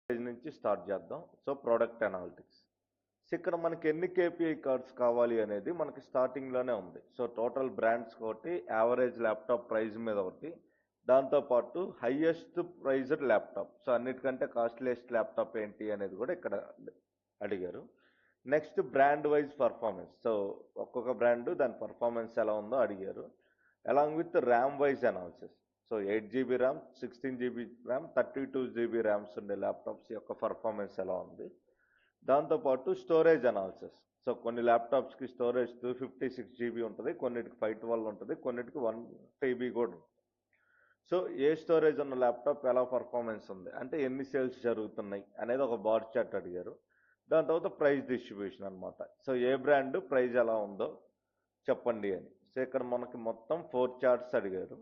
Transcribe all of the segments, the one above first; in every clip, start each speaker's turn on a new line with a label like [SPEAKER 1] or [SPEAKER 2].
[SPEAKER 1] Page నుంచి start చేద్దాం. So product analytics. So ఇక్కడ మనకి ఎన్ని కేపీఐ కార్డ్స్ కావాలి అనేది మనకి స్టార్టింగ్లోనే ఉంది. సో టోటల్ బ్రాండ్స్ ఒకటి, యావరేజ్ ల్యాప్టాప్ ప్రైస్ మీద ఒకటి, దాంతోపాటు హైయెస్ట్ ప్రైజ్డ్ ల్యాప్టాప్. సో అన్నిటికంటే కాస్ట్లీయెస్ట్ ల్యాప్టాప్ ఏంటి అనేది కూడా ఇక్కడ అడిగారు. Next brand wise performance. So ఒక్కొక్క బ్రాండ్ దాని పర్ఫార్మెన్స్ ఎలా ఉందో అడిగారు. Along with RAM wise analysis. So 8 GB RAM, 16 GB RAM, 32 GB rams ఉండే ల్యాప్టాప్స్ యొక్క పర్ఫార్మెన్స్ ఎలా ఉంది. దాంతోపాటు స్టోరేజ్ అనాలిసిస్. సో కొన్ని ల్యాప్టాప్స్కి స్టోరేజ్ 256 GB ఉంటుంది, కొన్నిటికి 512 ఉంటుంది, కొన్నిటికి 1TB కూడా ఉంటుంది. సో ఏ స్టోరేజ్ ఉన్న ల్యాప్టాప్ ఎలా పర్ఫార్మెన్స్ ఉంది అంటే ఎన్ని సేల్స్ జరుగుతున్నాయి అనేది ఒక బార్ చార్ట్ అడిగారు. దాని తర్వాత ప్రైస్ డిస్ట్రిబ్యూషన్ అనమాట. సో ఏ బ్రాండ్ ప్రైస్ ఎలా ఉందో చెప్పండి అని. సో ఇక్కడ మనకి మొత్తం 4 చార్ట్స్ అడిగారు.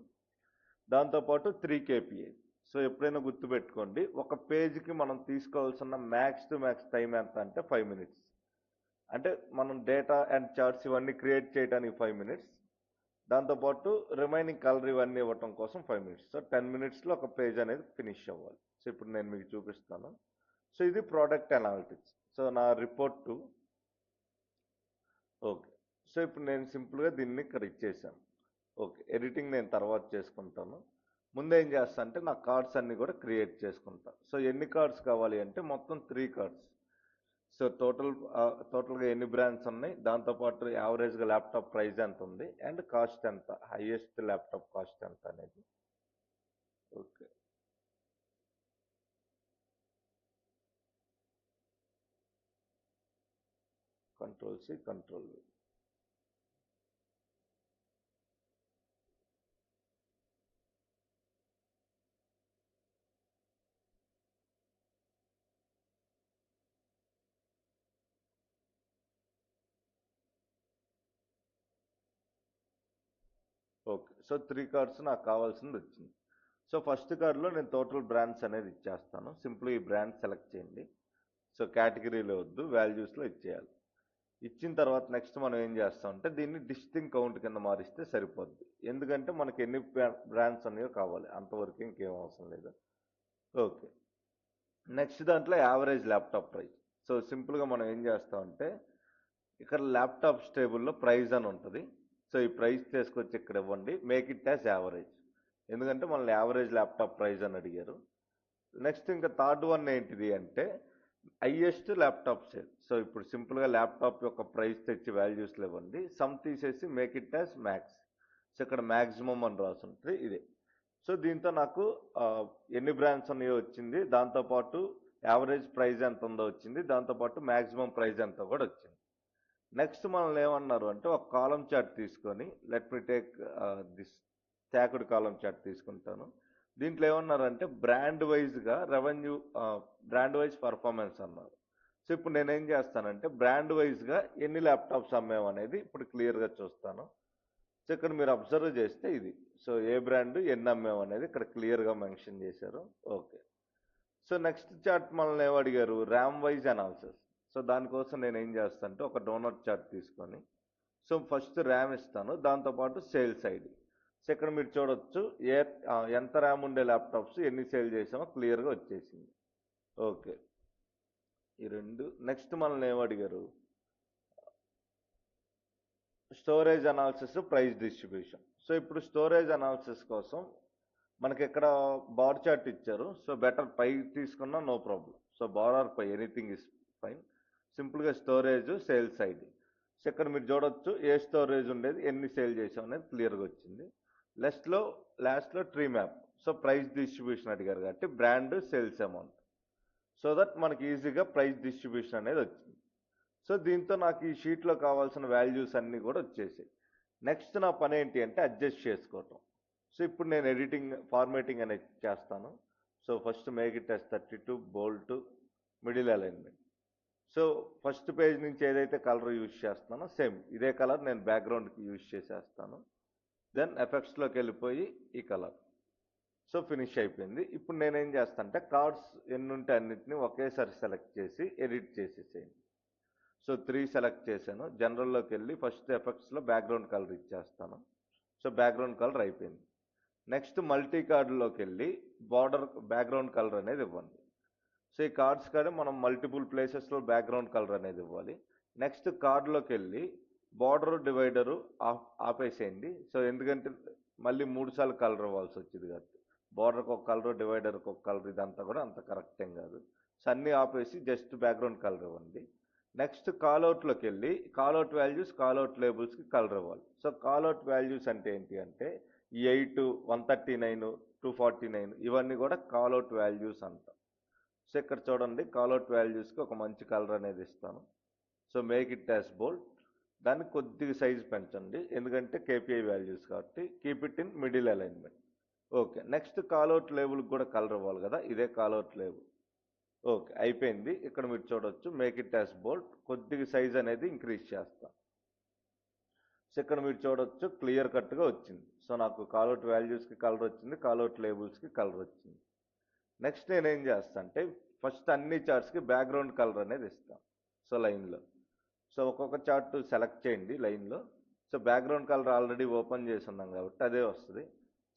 [SPEAKER 1] దాంతోపాటు 3 KPI. సో ఎప్పుడైనా గుర్తుపెట్టుకోండి, ఒక పేజ్కి మనం తీసుకోవాల్సిన మ్యాక్స్ టు మ్యాక్స్ టైం ఎంత అంటే 5 minutes. అంటే మనం డేటా అండ్ చార్ట్స్ ఇవన్నీ క్రియేట్ చేయడానికి 5 minutes, దాంతోపాటు రిమైనింగ్ కలర్ ఇవన్నీ ఇవ్వటం కోసం 5 minutes. సో 10 minutesలో ఒక పేజ్ అనేది ఫినిష్ అవ్వాలి. సో ఇప్పుడు నేను మీకు చూపిస్తాను. సో ఇది ప్రోడక్ట్ అనాలిటిక్స్. సో నా రిపోర్ట్ ఓకే. సో ఇప్పుడు నేను సింపుల్గా దీన్ని ఇక్కడ ఇచ్చేసాను. ఓకే, ఎడిటింగ్ నేను తర్వాత చేసుకుంటాను. ముందు ఏం చేస్తా అంటే నా కార్డ్స్ అన్ని కూడా క్రియేట్ చేసుకుంటా. సో ఎన్ని కార్డ్స్ కావాలి అంటే మొత్తం 3 కార్డ్స్. సో టోటల్గా ఎన్ని బ్రాండ్స్ ఉన్నాయి, దాంతోపాటు యావరేజ్గా ల్యాప్టాప్ ప్రైస్ ఎంత ఉంది అండ్ కాస్ట్ ఎంత, హైయెస్ట్ ల్యాప్టాప్ కాస్ట్ ఎంత అనేది. Okay, Ctrl+C Ctrl+V. Okay, so 3 cards నాకు కావాల్సింది వచ్చింది. సో ఫస్ట్ కార్డ్లో నేను టోటల్ బ్రాండ్స్ అనేది ఇచ్చేస్తాను. సింపుల్ ఈ బ్రాండ్ సెలెక్ట్ చేయండి. సో కేటగిరీలో వద్దు, వాల్యూస్లో ఇచ్చేయాలి. ఇచ్చిన తర్వాత నెక్స్ట్ మనం ఏం చేస్తామంటే దీన్ని డిస్టింగ్ కౌంట్ కింద మారిస్తే సరిపోద్ది. ఎందుకంటే మనకి ఎన్ని బ్రాండ్స్ ఉన్నాయో కావాలి, అంతవరకు ఇంకేం అవసరం లేదు. ఓకే, నెక్స్ట్ దాంట్లో యావరేజ్ ల్యాప్టాప్ ప్రైస్. సో సింపుల్గా మనం ఏం చేస్తామంటే ఇక్కడ ల్యాప్టాప్స్ టేబుల్లో ప్రైస్ అని ఉంటుంది. సో ఈ ప్రైస్ తీసుకొచ్చి ఇక్కడ ఇవ్వండి, మేక్ ఇట్ యాజ్ యావరేజ్. ఎందుకంటే మనల్ని యావరేజ్ ల్యాప్టాప్ ప్రైస్ అని అడిగారు. నెక్స్ట్ ఇంకా థర్డ్ వన్ ఏంటిది అంటే హైయెస్ట్ ల్యాప్టాప్ సేల్. సో ఇప్పుడు సింపుల్గా ల్యాప్టాప్ యొక్క ప్రైస్ తెచ్చి వాల్యూస్లో ఇవ్వండి, సమ్ తీసేసి make it as max. So ఇక్కడ మ్యాక్సిమం అని రాసి ఉంటుంది, ఇదే. సో దీంతో నాకు ఎన్ని బ్రాండ్స్ ఉన్నాయో వచ్చింది, దాంతోపాటు యావరేజ్ ప్రైస్ ఎంత ఉందో వచ్చింది, దాంతోపాటు మ్యాక్సిమం ప్రైస్ ఎంత కూడా వచ్చింది. నెక్స్ట్ మనల్ని ఏమన్నారు అంటే ఒక కాలం చార్ట్ తీసుకొని, let me take this stacked column chart తీసుకుంటాను. దీంట్లో ఏమన్నారంటే బ్రాండ్ వైజ్గా రెవెన్యూ, బ్రాండ్ వైజ్ పర్ఫార్మెన్స్ అన్నారు. సో ఇప్పుడు నేనేం చేస్తానంటే బ్రాండ్ వైజ్గా ఎన్ని ల్యాప్టాప్స్ అమ్మాము అనేది ఇప్పుడు క్లియర్గా చూస్తాను. సో ఇక్కడ మీరు అబ్జర్వ్ చేస్తే ఇది, సో ఏ బ్రాండ్ ఎన్ని అమ్మాము అనేది ఇక్కడ క్లియర్గా మెన్షన్ చేశారు. ఓకే, సో నెక్స్ట్ చార్ట్ మనల్ని ఏమడిగారు, ర్యామ్ వైజ్ అనాలిసిస్. సో దానికోసం నేను ఏం చేస్తాను అంటే ఒక డోనట్ చార్ట్ తీసుకొని, సో ఫస్ట్ ర్యామ్ ఇస్తాను, దాంతోపాటు సేల్స్ ఐడి. సో ఇక్కడ మీరు చూడొచ్చు ఎంత ర్యామ్ ఉండే ల్యాప్టాప్స్ ఎన్ని సేల్ చేసామో క్లియర్గా వచ్చేసింది. ఓకే, ఈ రెండు. నెక్స్ట్ మనల్ని ఏమడిగారు, storage analysis, price distribution. So ఇప్పుడు స్టోరేజ్ అనాలిసిస్ కోసం మనకి ఇక్కడ బార్ చార్ట్ ఇచ్చారు. సో బెటర్ పై తీసుకున్నా no problem. So bar or pie anything is fine. సింపుల్గా స్టోరేజ్, సేల్స్ ఐడి. సో ఇక్కడ మీరు చూడొచ్చు ఏ స్టోరేజ్ ఉండేది, ఎన్ని సేల్ చేసాం అనేది క్లియర్గా వచ్చింది. లాస్ట్లో tree map. So price distribution అడిగారు కాబట్టి brand, sales amount. So that మనకి ఈజీగా ప్రైస్ డిస్ట్రిబ్యూషన్ అనేది వచ్చింది. సో దీంతో నాకు ఈ షీట్లో కావాల్సిన వాల్యూస్ అన్నీ కూడా వచ్చేసాయి. నెక్స్ట్ నా పని ఏంటి అంటే అడ్జస్ట్ చేసుకోవటం. సో ఇప్పుడు నేను ఎడిటింగ్, ఫార్మేటింగ్ అనేది చేస్తాను. So first make it as 32 bold, middle alignment. So first page నుంచి ఏదైతే కలర్ యూజ్ చేస్తున్నానో సేమ్ ఇదే కలర్ నేను బ్యాక్గ్రౌండ్కి యూజ్ చేసేస్తాను. దెన్ ఎఫెక్ట్స్లోకి వెళ్ళిపోయి ఈ కలర్. సో ఫినిష్ అయిపోయింది. ఇప్పుడు నేనేం చేస్తాను అంటే కార్డ్స్ ఎన్ని ఉంటే అన్నిటిని ఒకేసారి సెలెక్ట్ చేసి ఎడిట్ చేసేసేయండి. సో 3 సెలెక్ట్ చేశాను. జనరల్లోకి వెళ్ళి ఫస్ట్ ఎఫెక్ట్స్లో బ్యాక్గ్రౌండ్ కలర్ ఇచ్చేస్తాను. సో బ్యాక్గ్రౌండ్ కలర్ అయిపోయింది. నెక్స్ట్ మల్టీ కార్డులోకి వెళ్ళి బార్డర్ బ్యాక్గ్రౌండ్ కలర్ అనేది ఇవ్వండి. సో ఈ కార్డ్స్ కాడ మనం మల్టిపుల్ ప్లేసెస్లో బ్యాక్గ్రౌండ్ కలర్ అనేది ఇవ్వాలి. నెక్స్ట్ కార్డ్లోకి వెళ్ళి బార్డర్ డివైడరు ఆపేసేయండి. సో ఎందుకంటే మళ్ళీ 3 సార్లు కలర్ ఇవ్వాల్సి వచ్చింది కాబట్టి బార్డర్కి ఒక కలర్, డివైడర్కి ఒక కలర్, ఇదంతా కూడా అంత కరెక్ట్ ఏం కాదు. సో అన్నీ ఆపేసి జస్ట్ బ్యాక్గ్రౌండ్ కలర్ ఇవ్వండి. నెక్స్ట్ కాల్అవుట్లోకి వెళ్ళి కాల్అవుట్ వాల్యూస్, కాల్అవుట్ లేబుల్స్కి కలర్ ఇవ్వాలి. సో కాల్అవుట్ వాల్యూస్ అంటే ఏంటి అంటే ఈ 8, 139, 249 ఇవన్నీ కూడా కాల్అవుట్ వాల్యూస్ అంటాం. సో ఇక్కడ చూడండి కాల్అవుట్ వాల్యూస్కి ఒక మంచి కలర్ అనేది ఇస్తాను. So make it as bold. దాన్ని కొద్దిగా సైజ్ పెంచండి ఎందుకంటే కేపీఐ వాల్యూస్ కాబట్టి. Keep it in middle alignment. Okay. Next callout లేబుల్కి కూడా కలర్ ఇవ్వాలి కదా, ఇదే కాల్అవుట్ లేబుల్. ఓకే, అయిపోయింది. ఇక్కడ మీరు చూడొచ్చు మేక్ ఇట్ యాజ్ బోల్డ్. కొద్దిగా సైజ్ అనేది ఇంక్రీజ్ చేస్తాం. సో ఇక్కడ మీరు చూడొచ్చు క్లియర్ కట్గా వచ్చింది. సో నాకు కాల్అవుట్ వాల్యూస్కి కలర్ వచ్చింది, కాల్అవుట్ లేబుల్స్కి కలర్ వచ్చింది. నెక్స్ట్ నేనేం చేస్తాను అంటే ఫస్ట్ అన్ని చార్ట్స్కి బ్యాక్గ్రౌండ్ కలర్ అనేది ఇస్తాను. సో లైన్లో సో ఒక్కొక్క చార్ట్ సెలెక్ట్ చేయండి లైన్లో. So background colour already open చేసి ఉన్నాం కాబట్టి అదే వస్తుంది.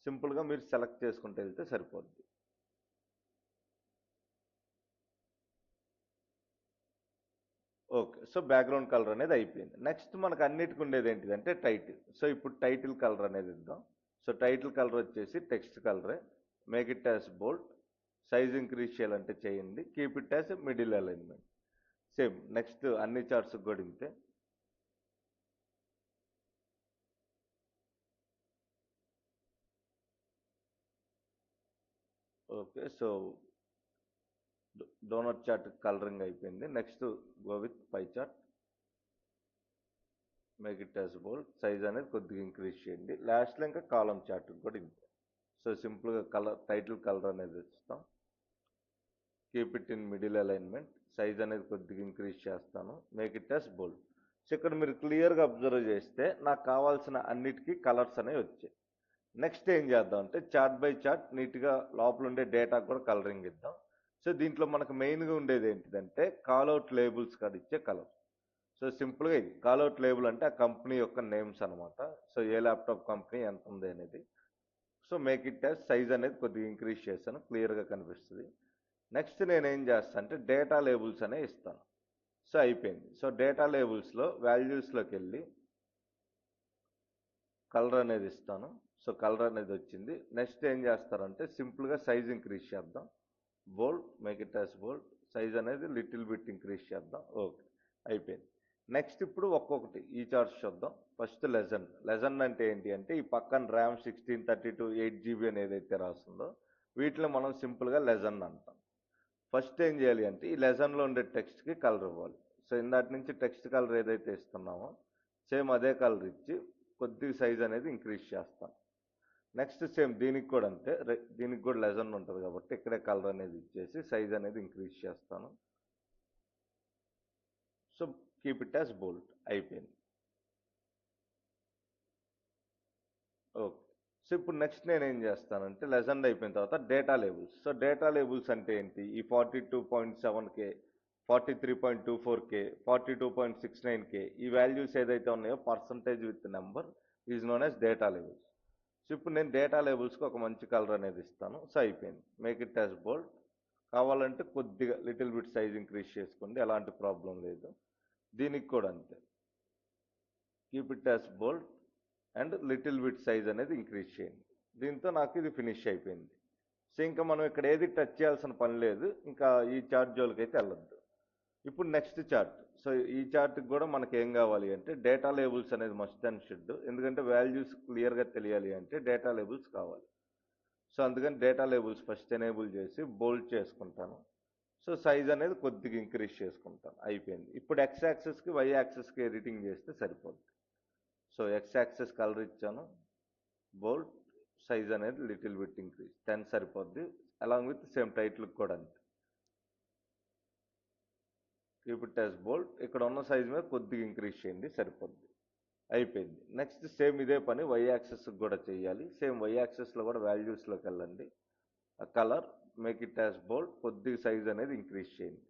[SPEAKER 1] సింపుల్గా మీరు సెలెక్ట్ చేసుకుంటూ వెళ్తే సరిపోద్ది. ఓకే. సో బ్యాక్గ్రౌండ్ కలర్ అనేది అయిపోయింది. నెక్స్ట్ మనకు అన్నిటికి ఉండేది ఏంటిదంటే టైటిల్. సో ఇప్పుడు టైటిల్ కలర్ అనేది ఇద్దాం. సో టైటిల్ కలర్ వచ్చేసి టెక్స్ట్ కలరే. Make it as bold. Size increase చేయాలంటే చేయండి. Keep it as middle alignment. Same next అన్ని చార్ట్స్ కూడా ఇంతే. Okay. So donut chart colouring అయిపోయింది. Next go with pie chart. Make it as bold. Size అనేది కొద్దిగా ఇంక్రీజ్ చేయండి. లాస్ట్లో ఇంకా కాలం చార్ట్ కూడా ఇంతే. సో సింపుల్గా కలర్ టైటిల్ కలర్ అనేది ఇస్తాం. Keep it in middle alignment. Size అనేది కొద్దిగా ఇంక్రీజ్ చేస్తాను. Make it as bold. So ఇక్కడ మీరు క్లియర్గా అబ్జర్వ్ చేస్తే నాకు కావాల్సిన అన్నిటికీ కలర్స్ అనేవి వచ్చాయి. నెక్స్ట్ ఏం చేద్దాం అంటే చార్ట్ బై చార్ట్ నీట్గా లోపల ఉండే డేటా కూడా కలరింగ్ ఇద్దాం. సో దీంట్లో మనకు మెయిన్గా ఉండేది ఏంటిదంటే కాల్అవుట్ లేబుల్స్ కాడ ఇచ్చే కలర్. సో సింపుల్గా ఇది కాల్అవుట్ లేబుల్ అంటే ఆ కంపెనీ యొక్క నేమ్స్ అనమాట. సో ఏ ల్యాప్టాప్ కంపెనీ ఎంత ఉంది అనేది. So make it as size అనేది కొద్దిగా ఇంక్రీజ్ చేశాను, క్లియర్గా కనిపిస్తుంది. నెక్స్ట్ నేను ఏం చేస్తాను అంటే డేటా లేబుల్స్ అనే ఇస్తాను. సో అయిపోయింది. సో డేటా లేబుల్స్లో వాల్యూస్లోకి వెళ్ళి కలర్ అనేది ఇస్తాను. సో కలర్ అనేది వచ్చింది. నెక్స్ట్ ఏం చేస్తారంటే సింపుల్గా సైజ్ ఇంక్రీజ్ చేద్దాం. Bold, make it as bold. Size అనేది లిటిల్ బిట్ ఇంక్రీజ్ చేద్దాం. ఓకే, అయిపోయింది. నెక్స్ట్ ఇప్పుడు ఒక్కొక్కటి ఈ చార్ట్స్ చూద్దాం. First legend. లెజెండ్ అంటే ఏంటి అంటే ఈ పక్కన ర్యామ్ 1632 8GB అని ఏదైతే రాస్తుందో వీటిలో మనం సింపుల్గా లెజెండ్ అంటాం. ఫస్ట్ ఏం చేయాలి అంటే ఈ లెజెండ్లో ఉండే టెక్స్ట్కి కలర్ ఇవ్వాలి. సో ఇందాటి నుంచి టెక్స్ట్ కలర్ ఏదైతే ఇస్తున్నామో సేమ్ అదే కలర్ ఇచ్చి కొద్దిగా సైజ్ అనేది ఇంక్రీజ్ చేస్తాం. నెక్స్ట్ సేమ్ దీనికి కూడా అంతే. దీనికి కూడా లెజెండ్ ఉంటుంది కాబట్టి ఇక్కడే కలర్ అనేది ఇచ్చేసి సైజ్ అనేది ఇంక్రీజ్ చేస్తాను. సో కీప్ ఇట్ యాజ్ బోల్డ్. అయిపోయింది. ఓకే. సో ఇప్పుడు నెక్స్ట్ నేను ఏం చేస్తానంటే లెజెండ్ అయిపోయిన తర్వాత data labels. So data labels అంటే ఏంటి? ఈ 42.7K, 43.24K, 42.69K ఈ వాల్యూస్ ఏదైతే ఉన్నాయో percentage with number is known as data labels. So ఇప్పుడు నేను డేటా లేబుల్స్కి ఒక మంచి కలర్ అనేది ఇస్తాను. సో అయిపోయింది. మేక్ ఇట్ యాజ్ బోల్డ్. కావాలంటే కొద్దిగా లిటిల్ బిట్ సైజ్ ఇంక్రీజ్ చేసుకోండి, ఎలాంటి ప్రాబ్లం లేదు. దీనికి కూడా అంతే. Keep it as bold and little bit size అనేది ఇంక్రీజ్ చేయండి. దీంతో నాకు ఇది ఫినిష్ అయిపోయింది. సో ఇంకా మనం ఇక్కడ ఏది టచ్ చేయాల్సిన పని లేదు. ఇంకా ఈ చార్ట్ జోలికి అయితే వెళ్ళొద్దు. ఇప్పుడు నెక్స్ట్ చార్ట్. సో ఈ చార్ట్కి కూడా మనకి ఏం కావాలి అంటే డేటా లేబుల్స్ అనేది మస్ట్ అండ్ షుడ్. ఎందుకంటే వాల్యూస్ క్లియర్గా తెలియాలి అంటే డేటా లేబుల్స్ కావాలి. సో అందుకని డేటా లేబుల్స్ ఫస్ట్ ఎనేబుల్ చేసి బోల్డ్ చేసుకుంటాను. సో సైజ్ అనేది కొద్దిగా ఇంక్రీజ్ చేసుకుంటాను. అయిపోయింది. ఇప్పుడు ఎక్స్ యాక్సెస్కి వై యాక్సెస్కి ఎడిటింగ్ చేస్తే సరిపోద్ది. సో ఎక్స్ యాక్సెస్ కలర్ ఇచ్చాను, బోల్డ్, సైజ్ అనేది లిటిల్ బిట్ ఇంక్రీజ్ 10 సరిపోద్ది. అలాంగ్ విత్ సేమ్ టైటిల్కి కూడా అంతే. కీప్ ఇట్ యాజ్ బోల్డ్. ఇక్కడ ఉన్న సైజ్ మీద కొద్దిగా ఇంక్రీజ్ చేయండి, సరిపోద్ది. అయిపోయింది. నెక్స్ట్ సేమ్ ఇదే పని వై యాక్సెస్కి కూడా చేయాలి. సేమ్ వై యాక్సెస్లో కూడా వాల్యూస్లోకి వెళ్ళండి. కలర్, మేక్ ఇట్ యాజ్ బోల్డ్, కొద్దిగా సైజ్ అనేది ఇంక్రీజ్ చేయండి.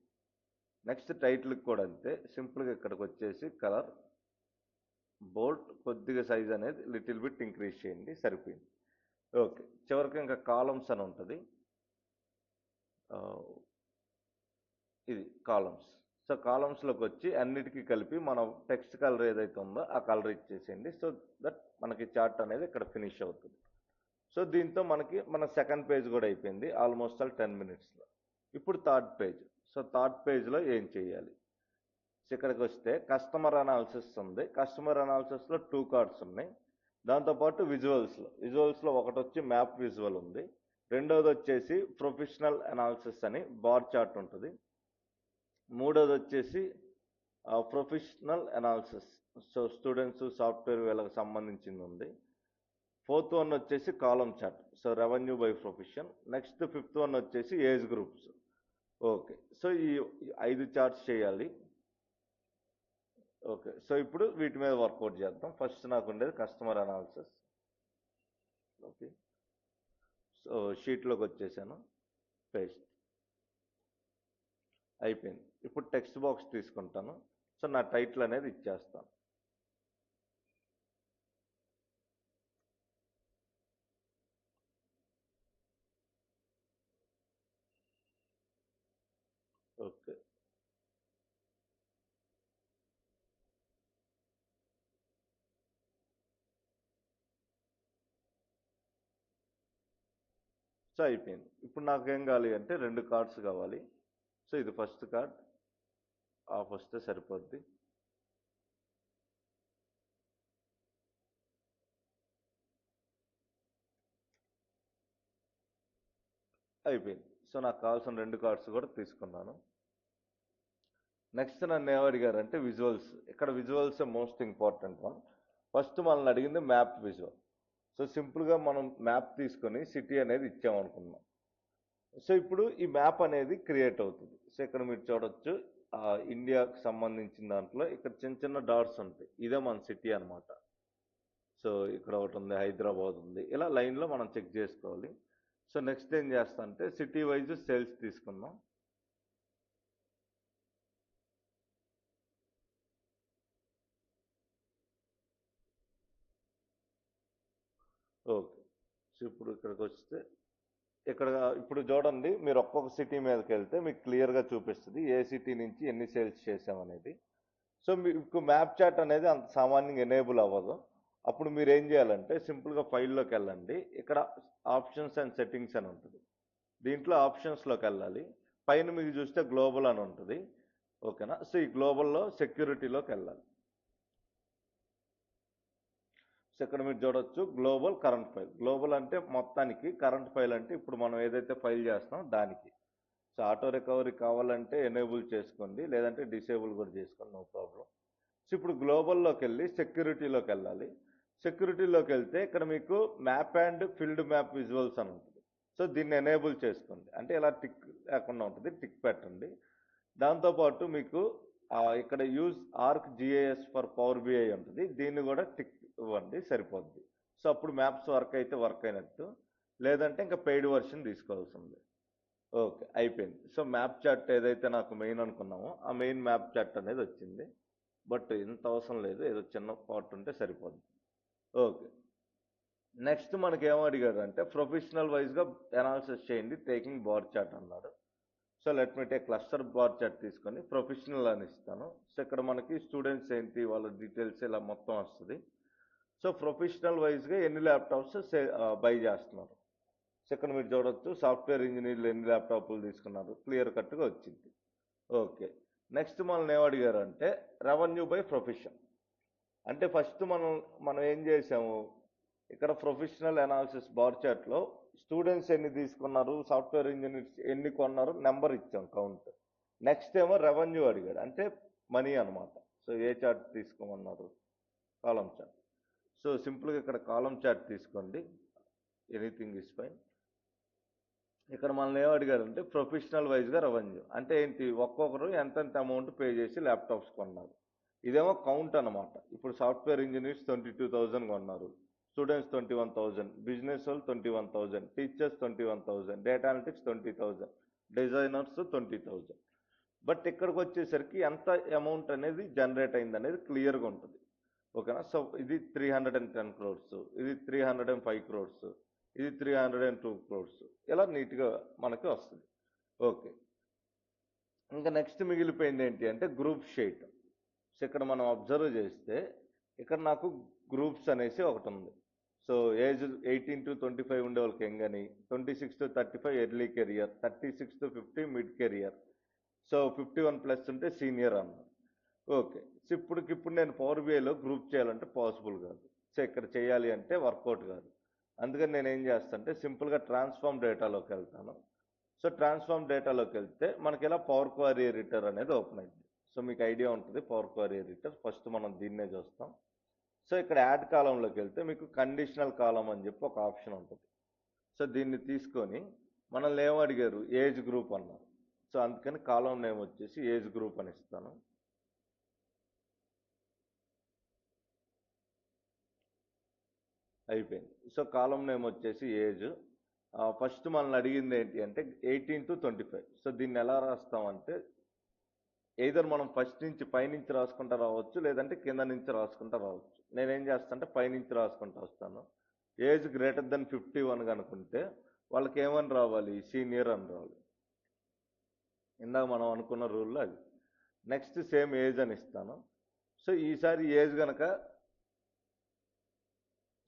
[SPEAKER 1] నెక్స్ట్ టైటిల్కి కూడా అంతే. సింపుల్గా ఇక్కడికి వచ్చేసి కలర్, బోల్డ్, కొద్దిగా సైజ్ అనేది లిటిల్ బిట్ ఇంక్రీజ్ చేయండి, సరిపోయింది. ఓకే. చివరికి ఇంకా కాలమ్స్ అని ఉంటుంది. ఇది కాలమ్స్. సో కాలమ్స్లోకి వచ్చి అన్నిటికీ కలిపి మనం టెక్స్ట్ కలర్ ఏదైతే ఉందో ఆ కలర్ ఇచ్చేసేయండి. సో దట్ మనకి చార్ట్ అనేది ఇక్కడ ఫినిష్ అవుతుంది. సో దీంతో మనకి మన సెకండ్ పేజ్ కూడా అయిపోయింది ఆల్మోస్ట్ ఆల్ 10 మినిట్స్లో. ఇప్పుడు థర్డ్ పేజ్. సో థర్డ్ పేజ్లో ఏం చేయాలి? సో ఇక్కడికి వస్తే కస్టమర్ అనాలిసిస్ ఉంది. కస్టమర్ అనాలిసిస్లో 2 కార్డ్స్ ఉన్నాయి. దాంతోపాటు విజువల్స్లో ఒకటి వచ్చి మ్యాప్ విజువల్ ఉంది. రెండోది వచ్చేసి ప్రొఫెషనల్ అనాలిసిస్ అని బార్ చార్ట్ ఉంటుంది. మూడోది వచ్చేసి professional analysis, so students software వీళ్ళకి సంబంధించింది ఉంది. ఫోర్త్ వన్ వచ్చేసి column chart, so revenue by profession. Next fifth one వచ్చేసి ఏజ్ గ్రూప్స్. ఓకే, సో ఈ 5 చార్ట్స్ చేయాలి. ఓకే, సో ఇప్పుడు వీటి మీద వర్కౌట్ చేద్దాం. ఫస్ట్ నాకు ఉండేది కస్టమర్ అనాలిసిస్. ఓకే, సో షీట్లోకి వచ్చేసాను, పేస్ట్ అయిపోయింది. ఇప్పుడు టెక్స్ట్ బాక్స్ తీసుకుంటాను. సో నా టైటిల్ అనేది ఇచ్చేస్తాను. ఓకే, సో అయిపోయింది. ఇప్పుడు నాకు ఏం కావాలి అంటే 2 కార్డ్స్ కావాలి. సో ఇది ఫస్ట్ కార్డ్, ఆఫ్ వస్తే సరిపోద్ది. అయిపోయింది. సో నాకు కావాల్సిన 2 కార్డ్స్ కూడా తీసుకున్నాను. నెక్స్ట్ నన్ను ఏమడిగారు అంటే విజువల్స్. ఇక్కడ visuals most important one. First మనల్ని అడిగింది మ్యాప్ విజువల్. సో సింపుల్గా మనం మ్యాప్ తీసుకొని సిటీ అనేది ఇచ్చామనుకున్నాం. సో ఇప్పుడు ఈ మ్యాప్ అనేది క్రియేట్ అవుతుంది. సో ఇక్కడ మీరు చూడొచ్చు, ఇండియాకి సంబంధించిన దాంట్లో ఇక్కడ చిన్న చిన్న డాట్స్ ఉంటాయి. ఇదే మన సిటీ అనమాట. సో ఇక్కడ ఒకటి ఉంది, హైదరాబాద్ ఉంది, ఇలా లైన్లో మనం చెక్ చేసుకోవాలి. సో నెక్స్ట్ ఏం చేస్తా అంటే సిటీ వైజ్ సేల్స్ తీసుకుందాం. ఓకే, సో ఇప్పుడు ఇక్కడికి వస్తే ఇక్కడ ఇప్పుడు చూడండి, మీరు ఒక్కొక్క సిటీ మీదకి వెళ్తే మీకు క్లియర్గా చూపిస్తుంది ఏ సిటీ నుంచి ఎన్ని సేల్స్ చేసామనేది. సో మీకు మ్యాప్ చార్ట్ అనేది అంత సామాన్యంగా ఎనేబుల్ అవ్వదు. అప్పుడు మీరు ఏం చేయాలంటే సింపుల్గా ఫైల్లోకి వెళ్ళండి. ఇక్కడ ఆప్షన్స్ అండ్ సెట్టింగ్స్ అని ఉంటుంది. దీంట్లో ఆప్షన్స్లోకి వెళ్ళాలి. పైన మీకు చూస్తే గ్లోబల్ అని ఉంటుంది. ఓకేనా? సో ఈ గ్లోబల్లో సెక్యూరిటీలోకి వెళ్ళాలి. సో ఇక్కడ మీరు చూడొచ్చు గ్లోబల్ కరెంట్ ఫైల్. గ్లోబల్ అంటే మొత్తానికి, కరెంట్ ఫైల్ అంటే ఇప్పుడు మనం ఏదైతే ఫైల్ చేస్తామో దానికి. సో ఆటో రికవరీ కావాలంటే ఎనేబుల్ చేసుకోండి, లేదంటే డిసేబుల్ కూడా చేసుకోండి, నో ప్రాబ్లం. సో ఇప్పుడు గ్లోబల్లోకి వెళ్ళి సెక్యూరిటీలోకి వెళ్ళాలి. సెక్యూరిటీలోకి వెళ్తే ఇక్కడ మీకు map and field map visuals అని ఉంటుంది. సో దీన్ని ఎనేబుల్ చేసుకోండి, అంటే ఇలా టిక్ లేకుండా ఉంటుంది, టిక్ పెట్టండి. దాంతోపాటు మీకు ఇక్కడ use Arc GIS for Power BI ఉంటుంది, దీన్ని కూడా టిక్ ఇవ్వండి, సరిపోద్ది. సో అప్పుడు మ్యాప్స్ వర్క్ అయితే వర్క్ అయినట్టు, లేదంటే ఇంకా పెయిడ్ వర్షన్ తీసుకోవాల్సింది. ఓకే, అయిపోయింది. సో మ్యాప్ చార్ట్ ఏదైతే నాకు మెయిన్ అనుకున్నామో ఆ మెయిన్ మ్యాప్ చార్ట్ అనేది వచ్చింది. బట్ ఇంత అవసరం లేదు, ఏదో చిన్న పార్ట్ ఉంటే సరిపోద్ది. ఓకే, నెక్స్ట్ మనకి ఏం అడిగారు అంటే ప్రొఫెషనల్ వైజ్గా అనాలిసిస్ చేయండి టేకింగ్ బార్ చార్ట్ అన్నారు. So let me take cluster bar chart తీసుకొని ప్రొఫెషనల్ అని ఇస్తాను. సో ఇక్కడ మనకి స్టూడెంట్స్ ఏంటి, వాళ్ళ డీటెయిల్స్ ఇలా మొత్తం వస్తుంది. సో ప్రొఫెషనల్ వైజ్గా ఎన్ని ల్యాప్టాప్స్ బై చేస్తున్నారు. సో ఇక్కడ మీరు చూడొచ్చు సాఫ్ట్వేర్ ఇంజనీర్లు ఎన్ని ల్యాప్టాప్లు తీసుకున్నారు, క్లియర్ కట్గా వచ్చింది. ఓకే, నెక్స్ట్ మనల్ని ఏమడిగారు అంటే రెవెన్యూ బై ప్రొఫెషన్. అంటే ఫస్ట్ మనం ఏం చేసాము, ఇక్కడ ప్రొఫెషనల్ అనాలిసిస్ బార్ చార్ట్లో స్టూడెంట్స్ ఎన్ని తీసుకున్నారు, సాఫ్ట్వేర్ ఇంజనీర్స్ ఎన్ని కొన్నారు, నెంబర్ ఇచ్చాం, కౌంట్. నెక్స్ట్ ఏమో రెవెన్యూ అడిగాడు, అంటే మనీ అనమాట. సో ఏ చార్ట్ తీసుకోమన్నారు, కాలం చార్ట్. సో సింపుల్గా ఇక్కడ కాలం చార్ట్ తీసుకోండి, ఎనీథింగ్ ఇస్ ఫైన్. ఇక్కడ మనల్ని ఏం అడిగారంటే ప్రొఫెషనల్ వైజ్గా రెవెన్యూ అంటే ఏంటి, ఒక్కొక్కరు ఎంతెంత అమౌంట్ పే చేసి ల్యాప్టాప్స్ కొన్నారు. ఇదేమో కౌంట్ అనమాట. ఇప్పుడు సాఫ్ట్వేర్ ఇంజనీర్స్ 22,000 కొన్నారు, స్టూడెంట్స్ 21,000, బిజినెస్ వాళ్ళు 21,000, teachers 21,000, data analytics 20,000, designers 20,000. But ఇక్కడికి వచ్చేసరికి ఎంత అమౌంట్ అనేది జనరేట్ అయింది అనేది క్లియర్గా ఉంటుంది. ఓకేనా? సో ఇది 310 crores, ఇది 305 crores, ఇది 302 crores, ఇలా నీట్గా మనకి వస్తుంది. ఓకే, ఇంకా నెక్స్ట్ మిగిలిపోయింది ఏంటి అంటే గ్రూప్ షీట్. సో ఇక్కడ మనం అబ్జర్వ్ చేస్తే ఇక్కడ నాకు గ్రూప్స్ అనేసి ఒకటి ఉంది. సో ఏజ్ 18 to 25 ఉండే వాళ్ళకి యంగ్ అని, 26 to 35 early career, 36 to 50 mid career, so 51+ ఉంటే సీనియర్ అన్నారు. ఓకే. సో ఇప్పుడు నేను పవర్ బిఐలో గ్రూప్ చేయాలంటే పాసిబుల్ కాదు. సో ఇక్కడ చేయాలి అంటే వర్కౌట్ కాదు. అందుకని నేను ఏం చేస్తానంటే సింపుల్గా ట్రాన్స్ఫార్మ్ డేటాలోకి వెళ్తాను. సో ట్రాన్స్ఫార్మ్ డేటాలోకి వెళ్తే మనకి ఇలా పవర్ క్వరీ ఎడిటర్ అనేది ఓపెన్ అయింది. సో మీకు ఐడియా ఉంటుంది పవర్ క్వరీ ఎడిటర్. ఫస్ట్ మనం దీన్నే చూస్తాం. సో ఇక్కడ యాడ్ కాలంలోకి వెళ్తే మీకు కండిషనల్ కాలం అని చెప్పి ఒక ఆప్షన్ ఉంటుంది. సో దీన్ని తీసుకొని మనల్ని ఏం అడిగారు, ఏజ్ గ్రూప్ అన్నారు. సో అందుకని కాలం నేమ్ వచ్చేసి ఏజ్ గ్రూప్ అని ఇస్తాను. అయిపోయింది. సో కాలం నేమ్ వచ్చేసి ఏజ్. ఫస్ట్ మనల్ని అడిగింది ఏంటి అంటే 18 to 25. సో దీన్ని ఎలా రాస్తామంటే ఎయిదర్ మనం ఫస్ట్ నుంచి పైనుంచి రాసుకుంటా రావచ్చు, లేదంటే కింద నుంచి రాసుకుంటా రావచ్చు. నేనేం చేస్తానంటే పైనుంచి రాసుకుంటా వస్తాను. ఏజ్ గ్రేటర్ దెన్ 51 కనుకుంటే వాళ్ళకి ఏమని రావాలి, సీనియర్ అని రావాలి. ఇందాక మనం అనుకున్న రూల్లో అది. నెక్స్ట్ సేమ్ ఏజ్ అని ఇస్తాను. సో ఈసారి ఏజ్ కనుక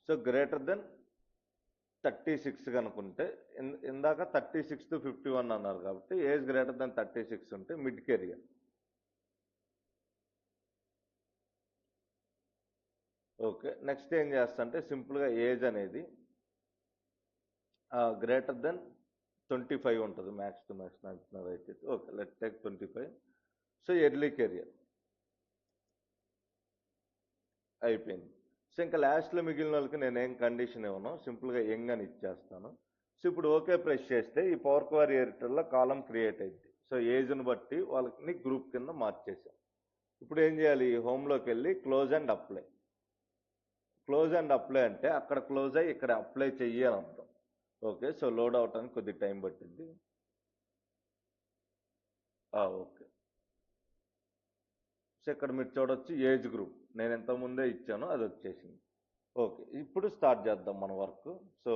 [SPEAKER 1] సో గ్రేటర్ దెన్ 36 కనుకుంటే, ఇందాక 36 to 51 అన్నారు కాబట్టి ఏజ్ గ్రేటర్ దెన్ 36 ఉంటే మిడ్ కెరియర్. ఓకే. నెక్స్ట్ ఏం చేస్తా అంటే సింపుల్గా ఏజ్ అనేది గ్రేటర్ దెన్ 25 ఉంటుంది, మ్యాక్స్ టు మ్యాక్స్ నాకు అయితే. Okay, let take 25. So early career అయిపోయింది. సో ఇంకా లాస్ట్లో మిగిలిన వాళ్ళకి నేనేం కండిషన్ ఇవ్వను, సింపుల్గా యంగ్ అని ఇచ్చేస్తాను. సో ఇప్పుడు ఓకే ప్రెస్ చేస్తే ఈ పవర్ క్వరీ ఎడిటర్లో కాలం క్రియేట్ అయింది. సో ఏజ్ని బట్టి వాళ్ళని గ్రూప్ కింద మార్చేసాం. ఇప్పుడు ఏం చేయాలి, హోమ్లోకి వెళ్ళి close and apply. Close and apply అంటే అక్కడ క్లోజ్ అయ్యి ఇక్కడ అప్లై చెయ్యి అని అర్థం. ఓకే. సో లోడ్ అవటానికి కొద్ది టైం పట్టింది. ఓకే. సో ఇక్కడ మీరు చూడొచ్చు ఏజ్ గ్రూప్ నేను ఎంత ముందే ఇచ్చానో అది వచ్చేసింది. ఓకే, ఇప్పుడు స్టార్ట్ చేద్దాం మన వర్క్. సో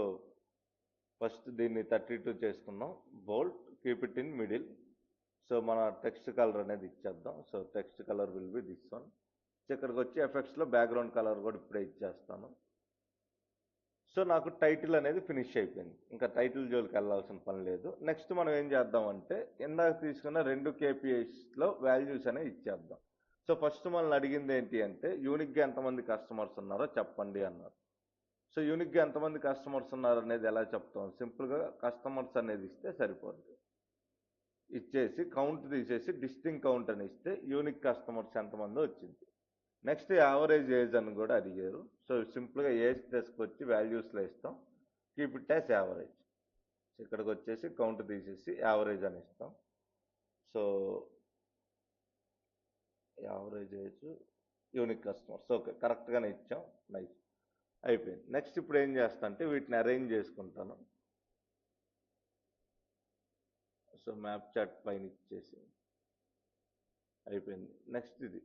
[SPEAKER 1] ఫస్ట్ దీన్ని 32 చేసుకుందాం. Bold, keep it in middle. So మన టెక్స్ట్ కలర్ అనేది ఇచ్చేద్దాం. So text colour will be this one. So ఇక్కడికి వచ్చి ఎఫెక్ట్స్లో బ్యాక్గ్రౌండ్ కలర్ కూడా ఇప్పుడే ఇచ్చేస్తాను. సో నాకు టైటిల్ అనేది ఫినిష్ అయిపోయింది. ఇంకా టైటిల్ జోలికి వెళ్ళాల్సిన పని లేదు. నెక్స్ట్ మనం ఏం చేద్దాం అంటే ఇందాక తీసుకున్న 2 KPIsలో వాల్యూస్ అనేవి ఇచ్చేద్దాం. సో ఫస్ట్ మనల్ని అడిగింది ఏంటి అంటే యూనిక్గా ఎంతమంది కస్టమర్స్ ఉన్నారో చెప్పండి అన్నారు. సో యూనిక్గా ఎంతమంది కస్టమర్స్ ఉన్నారు అనేది ఎలా చెప్తాం, సింపుల్గా కస్టమర్స్ అనేది ఇస్తే సరిపోద్ది. ఇచ్చేసి కౌంట్ తీసేసి డిస్టింక్ట్ కౌంట్ అని ఇస్తే యూనిక్ కస్టమర్స్ ఎంతమంది వచ్చింది. నెక్స్ట్ యావరేజ్ ఏజ్ అని కూడా అడిగారు. సో సింపుల్గా ఏజ్ తీసుకొచ్చి వాల్యూస్లో ఇస్తాం, కీప్ ఇట్ యాజ్ యావరేజ్. ఇక్కడికి వచ్చేసి కౌంట్ తీసేసి యావరేజ్ అని ఇస్తాం. So average age unique customers. Okay, కరెక్ట్గానే ఇచ్చాం. నైస్, అయిపోయింది. నెక్స్ట్ ఇప్పుడు ఏం చేస్తా అంటే వీటిని అరేంజ్ చేసుకుంటాను. సో మ్యాప్ చార్ట్ పైన ఇచ్చేసి అయిపోయింది. నెక్స్ట్ ఇది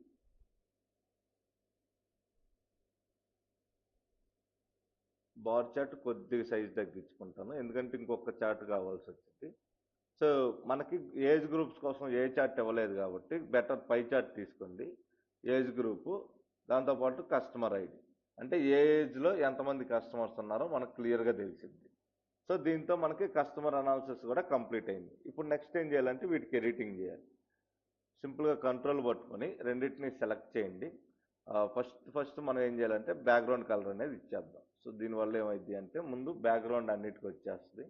[SPEAKER 1] బార్ చార్ట్ కొద్దిగా సైజ్ తగ్గించుకుంటాను, ఎందుకంటే ఇంకొక చార్ట్ కావాల్సి వచ్చింది. సో మనకి ఏజ్ గ్రూప్స్ కోసం ఏ చార్ట్ ఇవ్వలేదు కాబట్టి బెటర్ పై చార్ట్ తీసుకోండి. ఏజ్ గ్రూపు, దాంతోపాటు కస్టమర్ ఐడి, అంటే ఏ ఏజ్లో ఎంతమంది కస్టమర్స్ ఉన్నారో మనకు క్లియర్గా తెలిసింది. సో దీంతో మనకి కస్టమర్ అనాలిసిస్ కూడా కంప్లీట్ అయింది. ఇప్పుడు నెక్స్ట్ ఏం చేయాలంటే వీటికి ఎడిటింగ్ చేయాలి. సింపుల్గా కంట్రోల్ పట్టుకొని రెండింటిని సెలెక్ట్ చేయండి. ఫస్ట్ మనం ఏం చేయాలంటే బ్యాక్గ్రౌండ్ కలర్ అనేది ఇచ్చేద్దాం. సో దీనివల్ల ఏమైంది అంటే ముందు బ్యాక్గ్రౌండ్ అన్నిటికీ వచ్చేస్తుంది.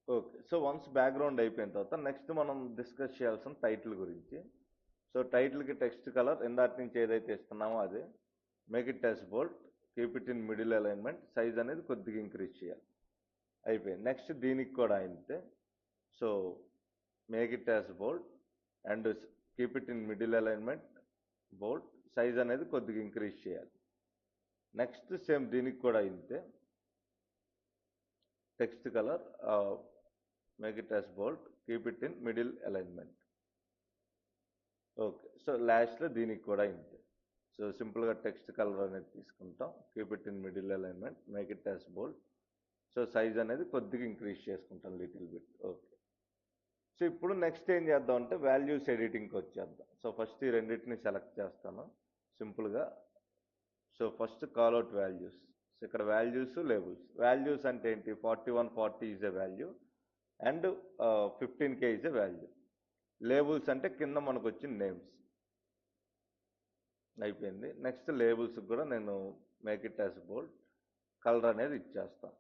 [SPEAKER 1] ఓకే. సో వన్స్ బ్యాక్గ్రౌండ్ అయిపోయిన తర్వాత నెక్స్ట్ మనం డిస్కస్ చేయాల్సిన టైటిల్ గురించి. సో టైటిల్కి టెక్స్ట్ కలర్ ఇందాటి నుంచి ఏదైతే ఇస్తున్నామో అదే, make it as bold, keep it in middle alignment, size అనేది కొద్దిగా ఇంక్రీజ్ చేయాలి. అయిపోయింది. నెక్స్ట్ దీనికి కూడా అంతే. So make it as bold and keep it in middle alignment, bold, size అనేది కొద్దిగా ఇంక్రీజ్ చేయాలి. నెక్స్ట్ సేమ్ దీనికి కూడా ఇంతే, text colour make it as bold, keep it in middle alignment. Okay, so లాస్ట్లో దీనికి కూడా ఇంతే. సో సింపుల్గా టెక్స్ట్ కలర్ అనేది తీసుకుంటాం, keep it in middle alignment, make it as bold. So size అనేది కొద్దిగా ఇంక్రీజ్ చేసుకుంటాం లిటిల్ బిట్. ఓకే, సో ఇప్పుడు నెక్స్ట్ ఏం చేద్దాం అంటే వాల్యూస్ ఎడిటింగ్కి వచ్చేద్దాం. సో ఫస్ట్ ఈ రెండింటిని సెలెక్ట్ చేస్తాను సింపుల్గా. So first callout values. So ఇక్కడ వాల్యూస్, లేబుల్స్. వాల్యూస్ అంటే ఏంటి? 4140 is a value and 15K is a value. Labels అంటే కింద మనకు వచ్చిన నేమ్స్. అయిపోయింది. నెక్స్ట్ లేబుల్స్ కూడా నేను make it as bold, colour అనేది ఇచ్చేస్తాను.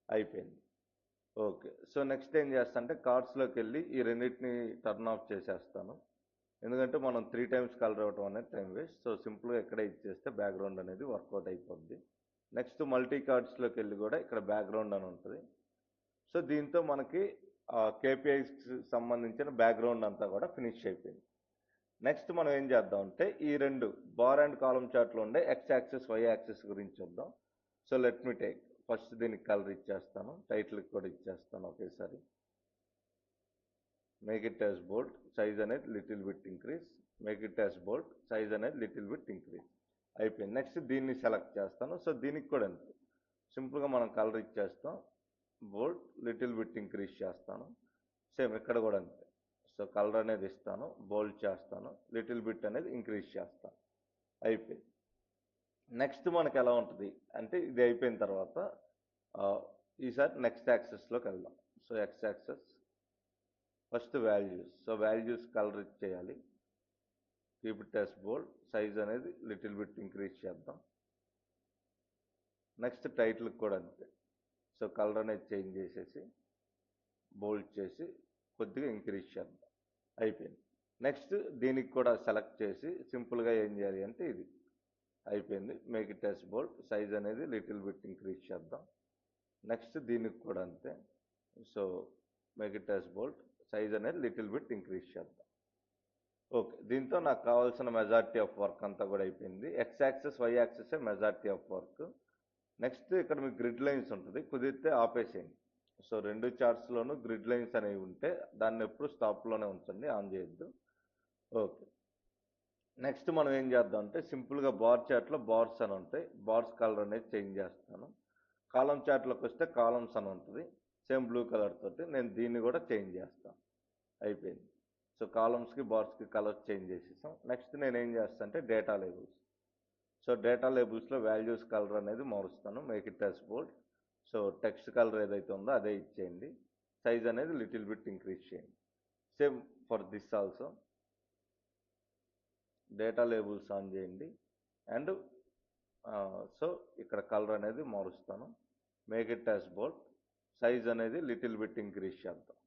[SPEAKER 1] అయిపోయింది. ఓకే, సో నెక్స్ట్ ఏం చేస్తా అంటే కార్డ్స్లోకి వెళ్ళి ఈ రెండింటిని టర్న్ ఆఫ్ చేసేస్తాను, ఎందుకంటే మనం 3 టైమ్స్ కలర్ ఇవ్వటం అనేది టైం వేస్ట్. సో సింపుల్గా ఇక్కడే ఇచ్చేస్తే బ్యాక్గ్రౌండ్ అనేది వర్కౌట్ అయిపోద్ది. నెక్స్ట్ మల్టీ కార్డ్స్లోకి వెళ్ళి కూడా ఇక్కడ బ్యాక్గ్రౌండ్ అని ఉంటుంది. సో దీంతో మనకి కేపీఐకి సంబంధించిన బ్యాక్గ్రౌండ్ అంతా కూడా ఫినిష్ అయిపోయింది. నెక్స్ట్ మనం ఏం చేద్దాం అంటే ఈ రెండు బార్ అండ్ కాలమ్ చార్ట్లో ఉండే ఎక్స్ యాక్సిస్, వై యాక్సిస్ గురించి చూద్దాం. So let me take first దీనికి కలర్ ఇచ్చేస్తాను, టైటిల్కి కూడా ఇచ్చేస్తాను ఒకేసారి. Make it as bold, size అనేది little bit increase, make it as bold, size అనేది లిటిల్ బిట్ ఇంక్రీజ్. అయిపోయింది. నెక్స్ట్ దీన్ని సెలెక్ట్ చేస్తాను. సో దీనికి కూడా అంతే, సింపుల్గా మనం కలర్ ఇచ్చేస్తాం, బోల్డ్, లిటిల్ బిట్ ఇంక్రీజ్ చేస్తాను. సేమ్ ఇక్కడ కూడా అంతే. సో కలర్ అనేది ఇస్తాను, బోల్డ్ చేస్తాను, లిటిల్ బిట్ అనేది ఇంక్రీజ్ చేస్తాను. అయిపోయింది. నెక్స్ట్ మనకి ఎలా ఉంటుంది అంటే ఇది అయిపోయిన తర్వాత ఈసారి నెక్స్ట్ యాక్సెస్లోకి వెళ్దాం. So X axis, first values. So values colour ఇచ్చేయాలి, keep it as bold, size అనేది లిటిల్ బిట్ ఇంక్రీజ్ చేద్దాం. నెక్స్ట్ టైటిల్కి కూడా అంతే. సో కలర్ అనేది చేంజ్ చేసేసి బోల్డ్ చేసి కొద్దిగా ఇంక్రీజ్ చేద్దాం. అయిపోయింది. నెక్స్ట్ దీనికి కూడా సెలెక్ట్ చేసి సింపుల్గా ఏం చేయాలి అంటే ఇది అయిపోయింది, make it as bold, size అనేది లిటిల్ బిట్ ఇంక్రీజ్ చేద్దాం. నెక్స్ట్ దీనికి కూడా అంతే. So make it as bold, size అనేది లిటిల్ బిట్ ఇంక్రీజ్ చేద్దాం. ఓకే, దీంతో నాకు కావాల్సిన మెజారిటీ ఆఫ్ వర్క్ అంతా కూడా అయిపోయింది. X axis, Y axis majority of work. Next ఇక్కడ మీకు గ్రిడ్ లైన్స్ ఉంటుంది, కుదిరితే ఆపేసేయండి. సో రెండు చార్ట్స్లోనూ గ్రిడ్ లైన్స్ అనేవి ఉంటే దాన్ని ఎప్పుడు స్టాప్లోనే ఉంచండి, ఆన్ చేయొద్దు. ఓకే, నెక్స్ట్ మనం ఏం చేద్దాం అంటే సింపుల్గా బార్ చార్ట్లో బార్స్ అని ఉంటాయి, బార్స్ కలర్ అనేది చేంజ్ చేస్తాను. కాలం చార్ట్లోకి వస్తే కాలమ్స్ అని ఉంటుంది, సేమ్ బ్లూ కలర్ తోటి నేను దీన్ని కూడా చేంజ్ చేస్తాను. అయిపోయింది. సో కాలమ్స్కి, బార్స్కి కలర్ చేంజ్ చేసేసాం. నెక్స్ట్ నేను ఏం చేస్తాను అంటే డేటా లేబుల్స్. సో డేటా లేబుల్స్లో వాల్యూస్ కలర్ అనేది మారుస్తాను, make it as bold. So text colour ఏదైతే ఉందో అదే ఇచ్చేయండి, సైజ్ అనేది లిటిల్ బిట్ ఇంక్రీజ్ చేయండి. Same for this also, data labels on చేయండి అండ్ సో ఇక్కడ కలర్ అనేది మారుస్తాను, make it as bold, size అనేది లిటిల్ బిట్ ఇంక్రీజ్ చేద్దాం.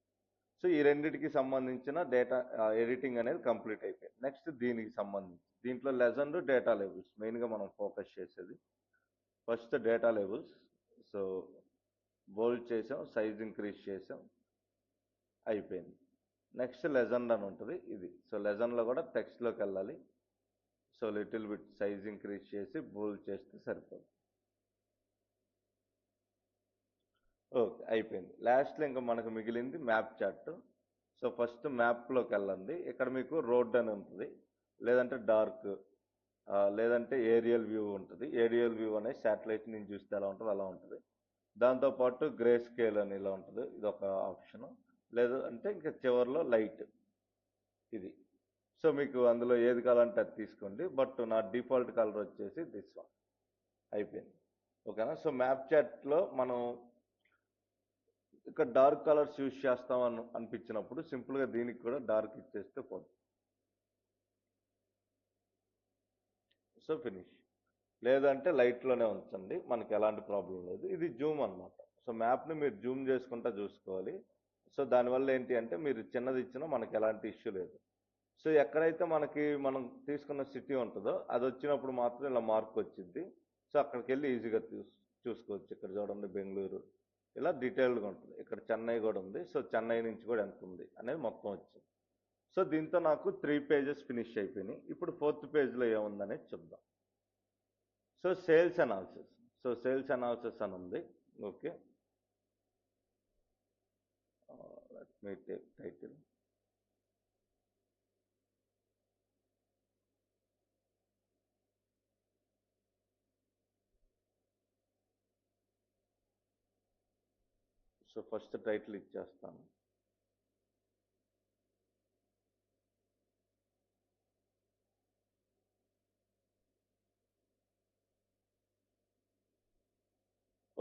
[SPEAKER 1] సో ఈ రెండింటికి సంబంధించిన డేటా ఎడిటింగ్ అనేది కంప్లీట్ అయిపోయింది. నెక్స్ట్ దీనికి సంబంధించి దీంట్లో లెజెండ్, డేటా లేబుల్స్ మెయిన్గా మనం ఫోకస్ చేసేది. First data labels. సో బోల్డ్ చేసాం, సైజ్ ఇంక్రీజ్ చేసాం, అయిపోయింది. నెక్స్ట్ లెజెండ్ అని ఉంటుంది ఇది. సో లెజెండ్లో కూడా టెక్స్ట్లోకి వెళ్ళాలి. So little bit size increase చేసి బోల్డ్ చేస్తే సరిపోతుంది. ఓకే, అయిపోయింది. లాస్ట్లో ఇంకా మనకు మిగిలింది మ్యాప్ చార్ట్. సో ఫస్ట్ మ్యాప్లోకి వెళ్ళండి. ఇక్కడ మీకు రోడ్ అని ఉంటుంది, లేదంటే డార్క్, లేదంటే ఏరియల్ వ్యూ ఉంటుంది. ఏరియల్ వ్యూ అనేది శాటిలైట్ నుంచి చూస్తే ఎలా ఉంటుంది అలా ఉంటుంది. దాంతోపాటు గ్రే స్కేల్ అని ఇలా ఉంటుంది, ఇది ఒక ఆప్షను. లేదు అంటే ఇంకా చివరిలో లైట్ ఇది. సో మీకు అందులో ఏది కావాలంటే అది తీసుకోండి, బట్ నా డిఫాల్ట్ కలర్ వచ్చేసి దిస్ వన్. అయిపోయింది. ఓకేనా. సో మ్యాప్ చాట్లో మనం ఇక్కడ డార్క్ కలర్స్ యూజ్ చేస్తాం అనిపించినప్పుడు సింపుల్గా దీనికి కూడా డార్క్ ఇచ్చేస్తే పోతుంది. So finish. లేదంటే లైట్లోనే ఉంచండి, మనకి ఎలాంటి ప్రాబ్లం లేదు. ఇది జూమ్ అనమాట. సో మ్యాప్ని మీరు జూమ్ చేసుకుంటా చూసుకోవాలి. సో దానివల్ల ఏంటి అంటే మీరు చిన్నది ఇచ్చినా మనకి ఎలాంటి ఇష్యూ లేదు. సో ఎక్కడైతే మనం తీసుకున్న సిటీ ఉంటుందో అది వచ్చినప్పుడు మాత్రం ఇలా మార్క్ వచ్చింది. సో అక్కడికి వెళ్ళి ఈజీగా చూసుకోవచ్చు. ఇక్కడ చూడండి బెంగళూరు ఇలా డీటెయిల్డ్గా ఉంటుంది. ఇక్కడ చెన్నై కూడా ఉంది. సో చెన్నై నుంచి కూడా ఎంత ఉంది అనేది మొత్తం వచ్చింది. సో దీంతో నాకు 3 పేజెస్ ఫినిష్ అయిపోయినాయి. ఇప్పుడు 4th పేజ్లో ఏముందనేది చూద్దాం. So sales analysis. So sales analysis అని ఉంది. ఓకే, మీ టైటిల్. సో ఫస్ట్ టైటిల్ ఇచ్చేస్తాను.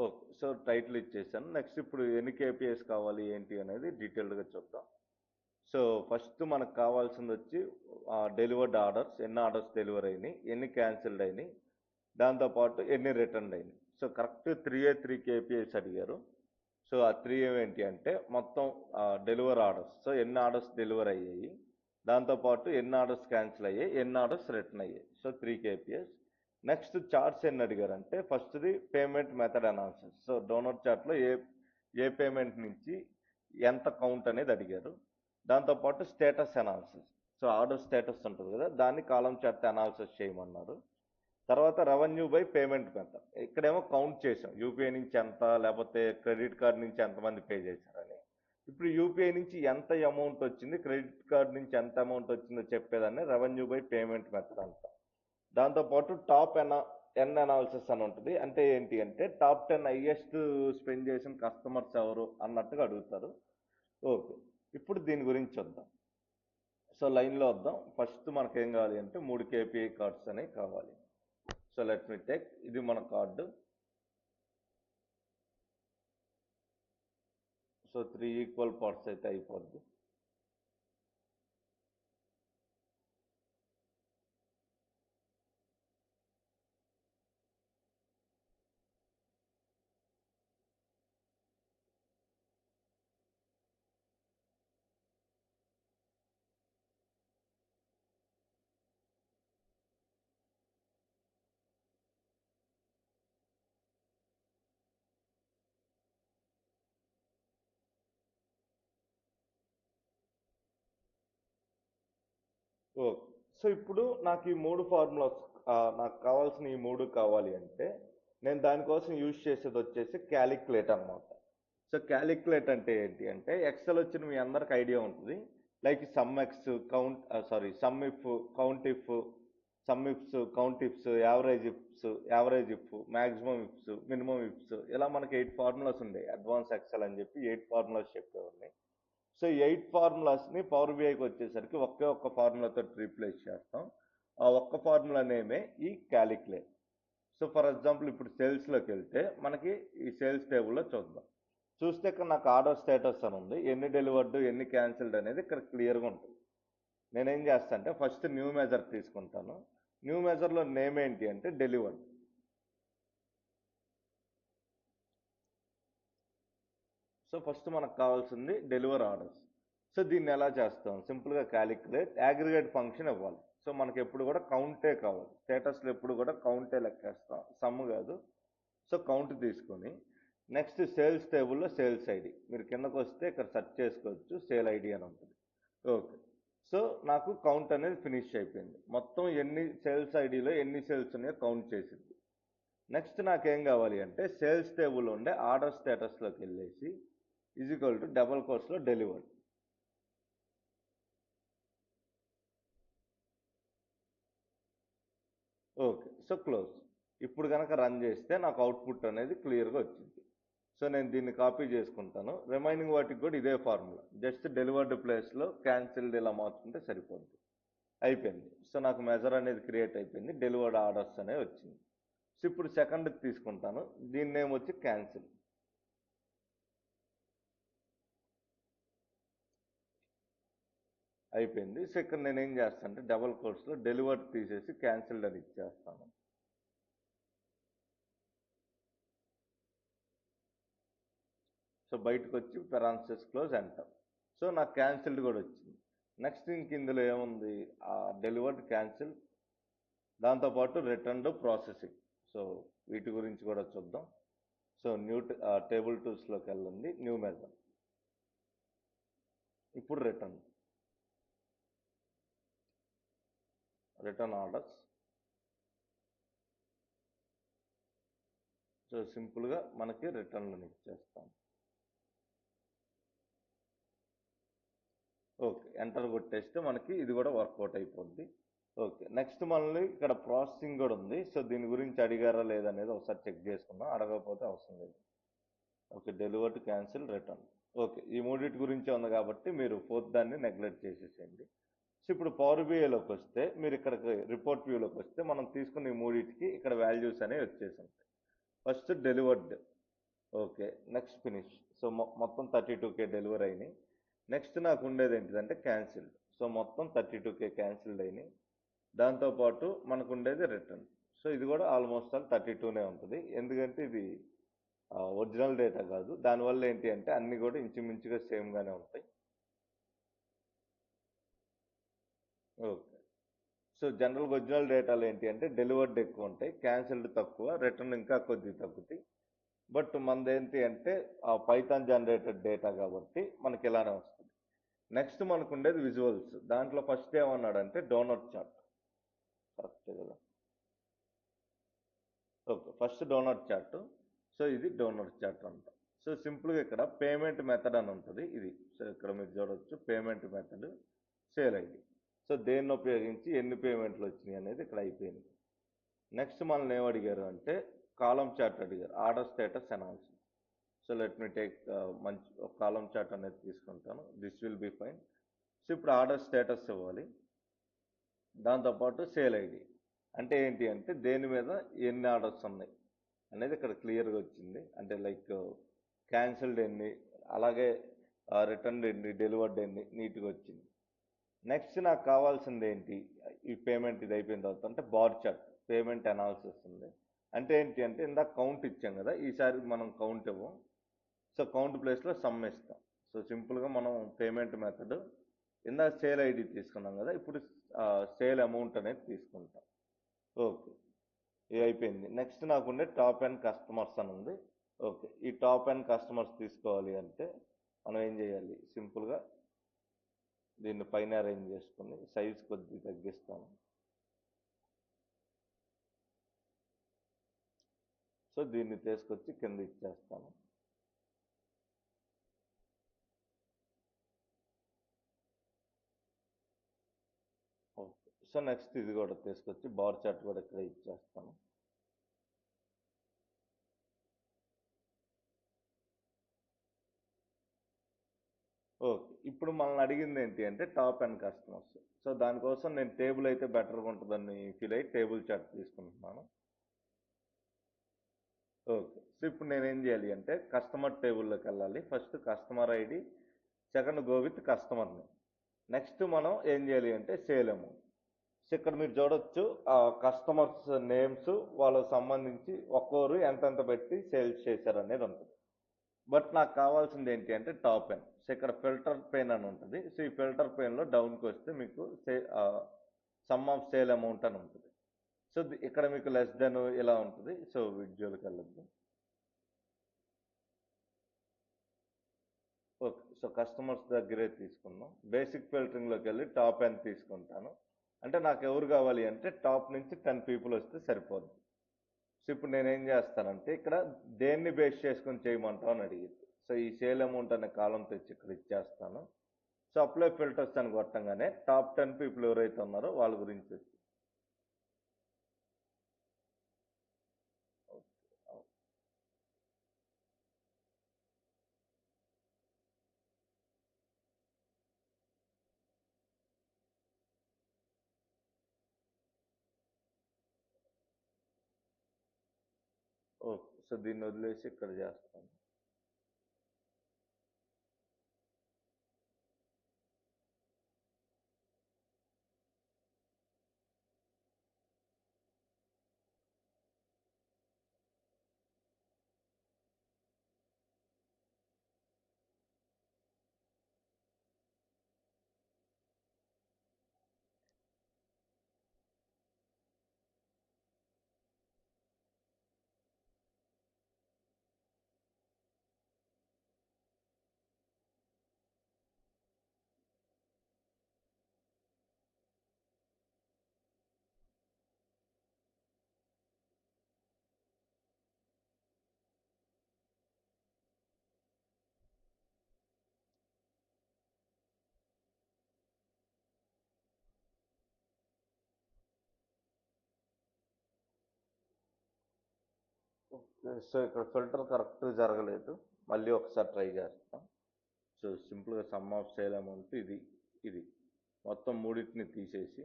[SPEAKER 1] ఓకే, సో టైటిల్ ఇచ్చేసాను. నెక్స్ట్ ఇప్పుడు ఎన్ని కేపీఎస్ కావాలి ఏంటి అనేది డీటెయిల్డ్గా చూద్దాం. సో ఫస్ట్ మనకు కావాల్సింది వచ్చి డెలివర్డ్ ఆర్డర్స్, ఎన్ని ఆర్డర్స్ డెలివర్ అయినాయి, ఎన్ని క్యాన్సిల్డ్ అయినాయి, దాంతోపాటు ఎన్ని రిటర్న్ అయినాయి. సో కరెక్ట్ 3 కేపీఎస్ అడిగారు. సో ఆ 3 ఏంటి అంటే మొత్తం డెలివర్ ఆర్డర్స్, సో ఎన్ని ఆర్డర్స్ డెలివర్ అయ్యాయి, దాంతోపాటు ఎన్ని ఆర్డర్స్ క్యాన్సిల్ అయ్యాయి, ఎన్ని ఆర్డర్స్ రిటర్న్ అయ్యాయి. So 3 KPIs. నెక్స్ట్ చార్ట్స్ ఎన్ని అడిగారంటే ఫస్ట్ది payment method analysis. So donut చార్ట్లో ఏ పేమెంట్ నుంచి ఎంత కౌంట్ అనేది అడిగారు. దాంతోపాటు status analysis, so order status ఉంటుంది కదా, దాన్ని కాలం చార్ట్ అనాలిసిస్ చేయమన్నారు. తర్వాత రెవెన్యూ బై పేమెంట్ మెథడ్, ఇక్కడేమో కౌంట్ చేసాం యూపీఐ నుంచి ఎంత, లేకపోతే క్రెడిట్ కార్డ్ నుంచి ఎంతమంది పే చేశారని. ఇప్పుడు యూపీఐ నుంచి ఎంత అమౌంట్ వచ్చింది, క్రెడిట్ కార్డ్ నుంచి ఎంత అమౌంట్ వచ్చిందో చెప్పేదాన్ని రెవెన్యూ బై పేమెంట్ మెథడ్ అంట. దాంతోపాటు ఎన్ అనాలిసిస్ అని ఉంటుంది. అంటే ఏంటి అంటే టాప్ 10 హైయెస్ట్ స్పెండ్ చేసిన కస్టమర్స్ ఎవరు అన్నట్టుగా అడుగుతారు. ఓకే, ఇప్పుడు దీని గురించి వద్దాం. సో లైన్లో వద్దాం. ఫస్ట్ మనకి ఏం కావాలి అంటే 3 కేపీఐ కార్డ్స్ అనేవి కావాలి. సో లెట్ మీ టేక్, ఇది మన కార్డు. సో 3 ఈక్వల్ పార్ట్స్ అయితే అయిపోద్ది. ఓకే, సో ఇప్పుడు నాకు ఈ 3 ఫార్ములాస్, నాకు కావాల్సిన ఈ 3 కావాలి అంటే నేను దానికోసం యూజ్ చేసేది వచ్చేసి క్యాలిక్యులేట్ అనమాట. సో క్యాలిక్యులేట్ అంటే ఏంటి అంటే ఎక్సెల్ వచ్చిన మీ అందరికి ఐడియా ఉంటుంది. Like some X, some if, count if, some ifs, count ifs, average if, maximum ifs, minimum ifs, ఇలా మనకి 8 ఫార్ములాస్ ఉండేవి. అడ్వాన్స్ ఎక్సెల్ అని చెప్పి 8 ఫార్ములాస్ చెప్పేవాడిని. సో 8 ఫార్ములాస్ని పవర్ బిఐకి వచ్చేసరికి ఒక్క ఫార్ములాతో రీప్లేస్ చేస్తాం. ఆ ఒక్క ఫార్ములా నేమే ఈ క్యాలిక్యులేట్. సో ఫర్ ఎగ్జాంపుల్ ఇప్పుడు సేల్స్లోకి వెళ్తే మనకి ఈ సేల్స్ టేబుల్లో చూద్దాం. చూస్తే ఇక్కడ నాకు ఆర్డర్ స్టేటస్ అని ఉంది, ఎన్ని డెలివర్డ్ ఎన్ని క్యాన్సిల్డ్ అనేది ఇక్కడ క్లియర్గా ఉంటుంది. నేనేం చేస్తా అంటే ఫస్ట్ న్యూ మెజర్ తీసుకుంటాను. న్యూ మెజర్లో నేమ్ ఏంటి అంటే డెలివర్డ్. సో ఫస్ట్ మనకు కావాల్సింది డెలివర్ ఆర్డర్స్. సో దీన్ని ఎలా చేస్తాం, సింపుల్గా క్యాలిక్యులేట్ అగ్రిగేట్ ఫంక్షన్ ఇవ్వాలి. సో మనకి ఎప్పుడు కూడా కౌంటే కావాలి, స్టేటస్లో ఎప్పుడు కూడా కౌంటే లెక్కేస్తాం, సమ్ కాదు. సో కౌంట్ తీసుకొని నెక్స్ట్ సేల్స్ టేబుల్లో సేల్స్ ఐడి, మీరు కిందకు వస్తే ఇక్కడ సెర్చ్ చేసుకోవచ్చు, సేల్ ఐడి అని ఉంటుంది. ఓకే, సో నాకు కౌంట్ అనేది ఫినిష్ అయిపోయింది. మొత్తం ఎన్ని సేల్స్ ఐడిలో ఎన్ని సేల్స్ ఉన్నాయో కౌంట్ చేసింది. నెక్స్ట్ నాకేం కావాలి అంటే సేల్స్ టేబుల్ ఉండే ఆర్డర్ స్టేటస్లోకి వెళ్ళేసి ఈక్వల్ టు డబల్ కోట్స్లో డెలివర్డ్. Okay, so close. ఇప్పుడు కనుక రన్ చేస్తే నాకు అవుట్పుట్ అనేది క్లియర్గా వచ్చింది. సో నేను దీన్ని కాపీ చేసుకుంటాను. రిమైనింగ్ వాటికి కూడా ఇదే ఫార్ములా, జస్ట్ డెలివర్డ్ ప్లేస్లో క్యాన్సిల్డ్ ఇలా మార్చుకుంటే సరిపోద్ది. అయిపోయింది. సో నాకు మెజర్ అనేది క్రియేట్ అయిపోయింది, డెలివర్డ్ ఆర్డర్స్ అనేవి వచ్చింది. సో ఇప్పుడు సెకండ్ తీసుకుంటాను, దీని నేమ్ వచ్చి క్యాన్సిల్. అయిపోయింది. సో ఇక్కడ నేను ఏం చేస్తాను అంటే డబల్ కోట్స్లో డెలివర్డ్ తీసేసి క్యాన్సిల్డ్ అని ఇచ్చేస్తాను. సో బయటకు వచ్చి పెరాన్సిస్ క్లోజ్ ఎంటర్. సో నాకు క్యాన్సిల్డ్ కూడా వచ్చింది. నెక్స్ట్ ఇంక ఇందులో ఏముంది, డెలివర్డ్, క్యాన్సిల్, దాంతోపాటు రిటర్న్ ప్రాసెసింగ్. సో వీటి గురించి కూడా చూద్దాం. సో న్యూ టేబుల్ టూల్స్లోకి వెళ్ళండి, న్యూ మెజర్, ఇప్పుడు రిటర్న్ ఆర్డర్స్. సో సింపుల్గా మనకి రిటర్న్ ఇచ్చేస్తాం. ఓకే, ఎంటర్ కొట్టేస్తే మనకి ఇది కూడా వర్కౌట్ అయిపోద్ది. ఓకే, నెక్స్ట్ మనల్ని ఇక్కడ ప్రాసెసింగ్ కూడా ఉంది. సో దీని గురించి అడిగారా లేదనేది ఒకసారి చెక్ చేసుకుందాం, అడగకపోతే అవసరం లేదు. Okay, delivered, cancel, return. Okay, ఈ మూడింటి గురించే ఉంది కాబట్టి మీరు ఫోర్త్ దాన్ని నెగ్లెక్ట్ చేసేసేయండి. సో ఇప్పుడు పవర్ బిఐలోకి వస్తే, మీరు ఇక్కడికి రిపోర్ట్ వ్యూలోకి వస్తే, మనం తీసుకున్న ఈ మూడింటికి ఇక్కడ వాల్యూస్ అనేవి వచ్చేసి ఉంటాయి. First delivered. Okay, next finish. So మొత్తం 32K డెలివర్ అయినాయి. నెక్స్ట్ నాకు ఉండేది ఏంటిదంటే క్యాన్సిల్డ్. సో మొత్తం 32K క్యాన్సిల్డ్ అయినాయి. దాంతోపాటు మనకు ఉండేది రిటర్న్. సో ఇది కూడా ఆల్మోస్ట్ ఆల్ 32నే ఉంటుంది, ఎందుకంటే ఇది ఒరిజినల్ డేటా కాదు. దానివల్ల ఏంటి అంటే అన్ని కూడా ఇంచుమించుగా సేమ్గానే ఉంటాయి. ఓకే, సో జనరల్గా ఒరిజినల్ డేటాలు ఏంటి అంటే డెలివర్డ్ ఎక్కువ ఉంటాయి, క్యాన్సిల్డ్ తక్కువ, రిటర్న్ ఇంకా కొద్దిగా తగ్గుతాయి. బట్ మనది ఏంటి అంటే పైథాన్ జనరేటెడ్ డేటా కాబట్టి మనకి ఇలానే వస్తుంది. నెక్స్ట్ మనకు ఉండేది విజువల్స్. దాంట్లో ఫస్ట్ ఏమన్నాడంటే డోనట్ చార్ట్. కరెక్ట్ కదా? Okay, first donut chart. So ఇది డోనట్ చార్ట్ అంట. సో సింపుల్గా ఇక్కడ పేమెంట్ మెథడ్ అని ఉంటుంది ఇది. సో ఇక్కడ మీరు చూడవచ్చు payment method, sale ID. So దేన్ని ఉపయోగించి ఎన్ని పేమెంట్లు వచ్చినాయి అనేది ఇక్కడ అయిపోయింది. నెక్స్ట్ మనల్ని ఏం అడిగారు అంటే కాలం చార్ట్ అడిగారు, order status analysis. So let me take మంచి ఒక కాలం చార్ట్ అనేది తీసుకుంటాను. This will be fine. So ఇప్పుడు ఆర్డర్ స్టేటస్ ఇవ్వాలి, దాంతోపాటు సేల్ ఐడి. అంటే ఏంటి అంటే దేని మీద ఎన్ని ఆర్డర్స్ ఉన్నాయి అనేది ఇక్కడ క్లియర్గా వచ్చింది. అంటే లైక్ క్యాన్సిల్డ్ ఎన్ని, అలాగే రిటర్న్ ఎన్ని, డెలివర్డ్ ఎన్ని, నీట్గా వచ్చింది. నెక్స్ట్ నాకు కావాల్సింది ఏంటి, ఈ పేమెంట్ ఇది అయిపోయిన తర్వాత అంటే బార్ చార్ట్, పేమెంట్ అనాలిసిస్ ఉంది. అంటే ఏంటి అంటే ఇందాక కౌంట్ ఇచ్చాం కదా, ఈసారి మనం కౌంట్ ఇవ్వం. సో కౌంట్ ప్లేస్లో సమ్ ఇస్తాం. సో సింపుల్గా మనం పేమెంట్ మెథడ్ ఇందాక సేల్ ఐడి తీసుకున్నాం కదా, ఇప్పుడు సేల్ అమౌంట్ అనేది తీసుకుంటాం. ఓకే, ఇది అయిపోయింది. నెక్స్ట్ నాకుండే టాప్ అండ్ కస్టమర్స్ అని ఉంది. ఓకే, ఈ టాప్ అండ్ కస్టమర్స్ తీసుకోవాలి అంటే మనం ఏం చేయాలి, సింపుల్గా దీన్ని పైన అరేంజ్ చేసుకుని సైజ్ కొద్దిగా తగ్గిస్తాను. సో దీన్ని తీసుకొచ్చి కింద ఇచ్చేస్తాను. ఓకే, సో నెక్స్ట్ ఇది కూడా తీసుకొచ్చి బార్ చార్ట్ కూడా ఇక్కడ ఇచ్చేస్తాను. ఓకే, ఇప్పుడు మనల్ని అడిగింది ఏంటి అంటే టాప్ అండ్ కస్టమర్స్. సో దానికోసం నేను టేబుల్ అయితే బెటర్గా ఉంటుందని ఫీల్ అయ్యి టేబుల్ చార్ట్ తీసుకుంటున్నాను. ఓకే, సో ఇప్పుడు నేను ఏం చేయాలి అంటే కస్టమర్ టేబుల్లోకి వెళ్ళాలి. First customer ID, second go with కస్టమర్ని. నెక్స్ట్ మనం ఏం చేయాలి అంటే సేల్ అమౌంట్. సో ఇక్కడ మీరు చూడొచ్చు కస్టమర్స్ నేమ్స్, వాళ్ళకి సంబంధించి ఒక్కోరు ఎంతెంత పెట్టి సేల్స్ చేశారు అనేది ఉంటుంది. బట్ నాకు కావాల్సింది ఏంటి అంటే టాప్ పెన్. సో ఇక్కడ ఫిల్టర్ పెన్ అని ఉంటుంది. సో ఈ ఫిల్టర్ పెన్లో డౌన్కి వస్తే మీకు సమ్ ఆఫ్ సేల్ అమౌంట్ అని ఉంటుంది. సో ఇక్కడ మీకు లెస్ దెన్ ఇలా ఉంటుంది. సో విజువల్కి వెళ్ళద్దు. ఓకే, సో కస్టమర్స్ దగ్గరే తీసుకుందాం. బేసిక్ ఫిల్టరింగ్లోకి వెళ్ళి టాప్ పెన్ తీసుకుంటాను. అంటే నాకు ఎవరు కావాలి అంటే టాప్ నుంచి 10 పీపుల్ వస్తే సరిపోద్ది. సో ఇప్పుడు నేను ఏం చేస్తానంటే ఇక్కడ దేన్ని బేస్ చేసుకొని చేయమంటావు అని అడిగింది. సో ఈ సేల్ అమౌంట్ అనే కాలం తెచ్చి ఇక్కడ ఇచ్చేస్తాను. సో అప్లై ఫిల్టర్స్ అని కొట్టంగానే టాప్ 10 పీపుల్ ఎవరైతే ఉన్నారో వాళ్ళ గురించి వచ్చింది. ఓకే, సో దీన్ని వదిలేసి ఇక్కడ చేస్తాను. సో ఇక్కడ ఫిల్టర్ కరెక్ట్ జరగలేదు, మళ్ళీ ఒకసారి ట్రై చేస్తాం. సో సింపుల్గా సమ్ ఆఫ్ సేల్ అమౌంట్ ఇది ఇది మొత్తం మూడింటిని తీసేసి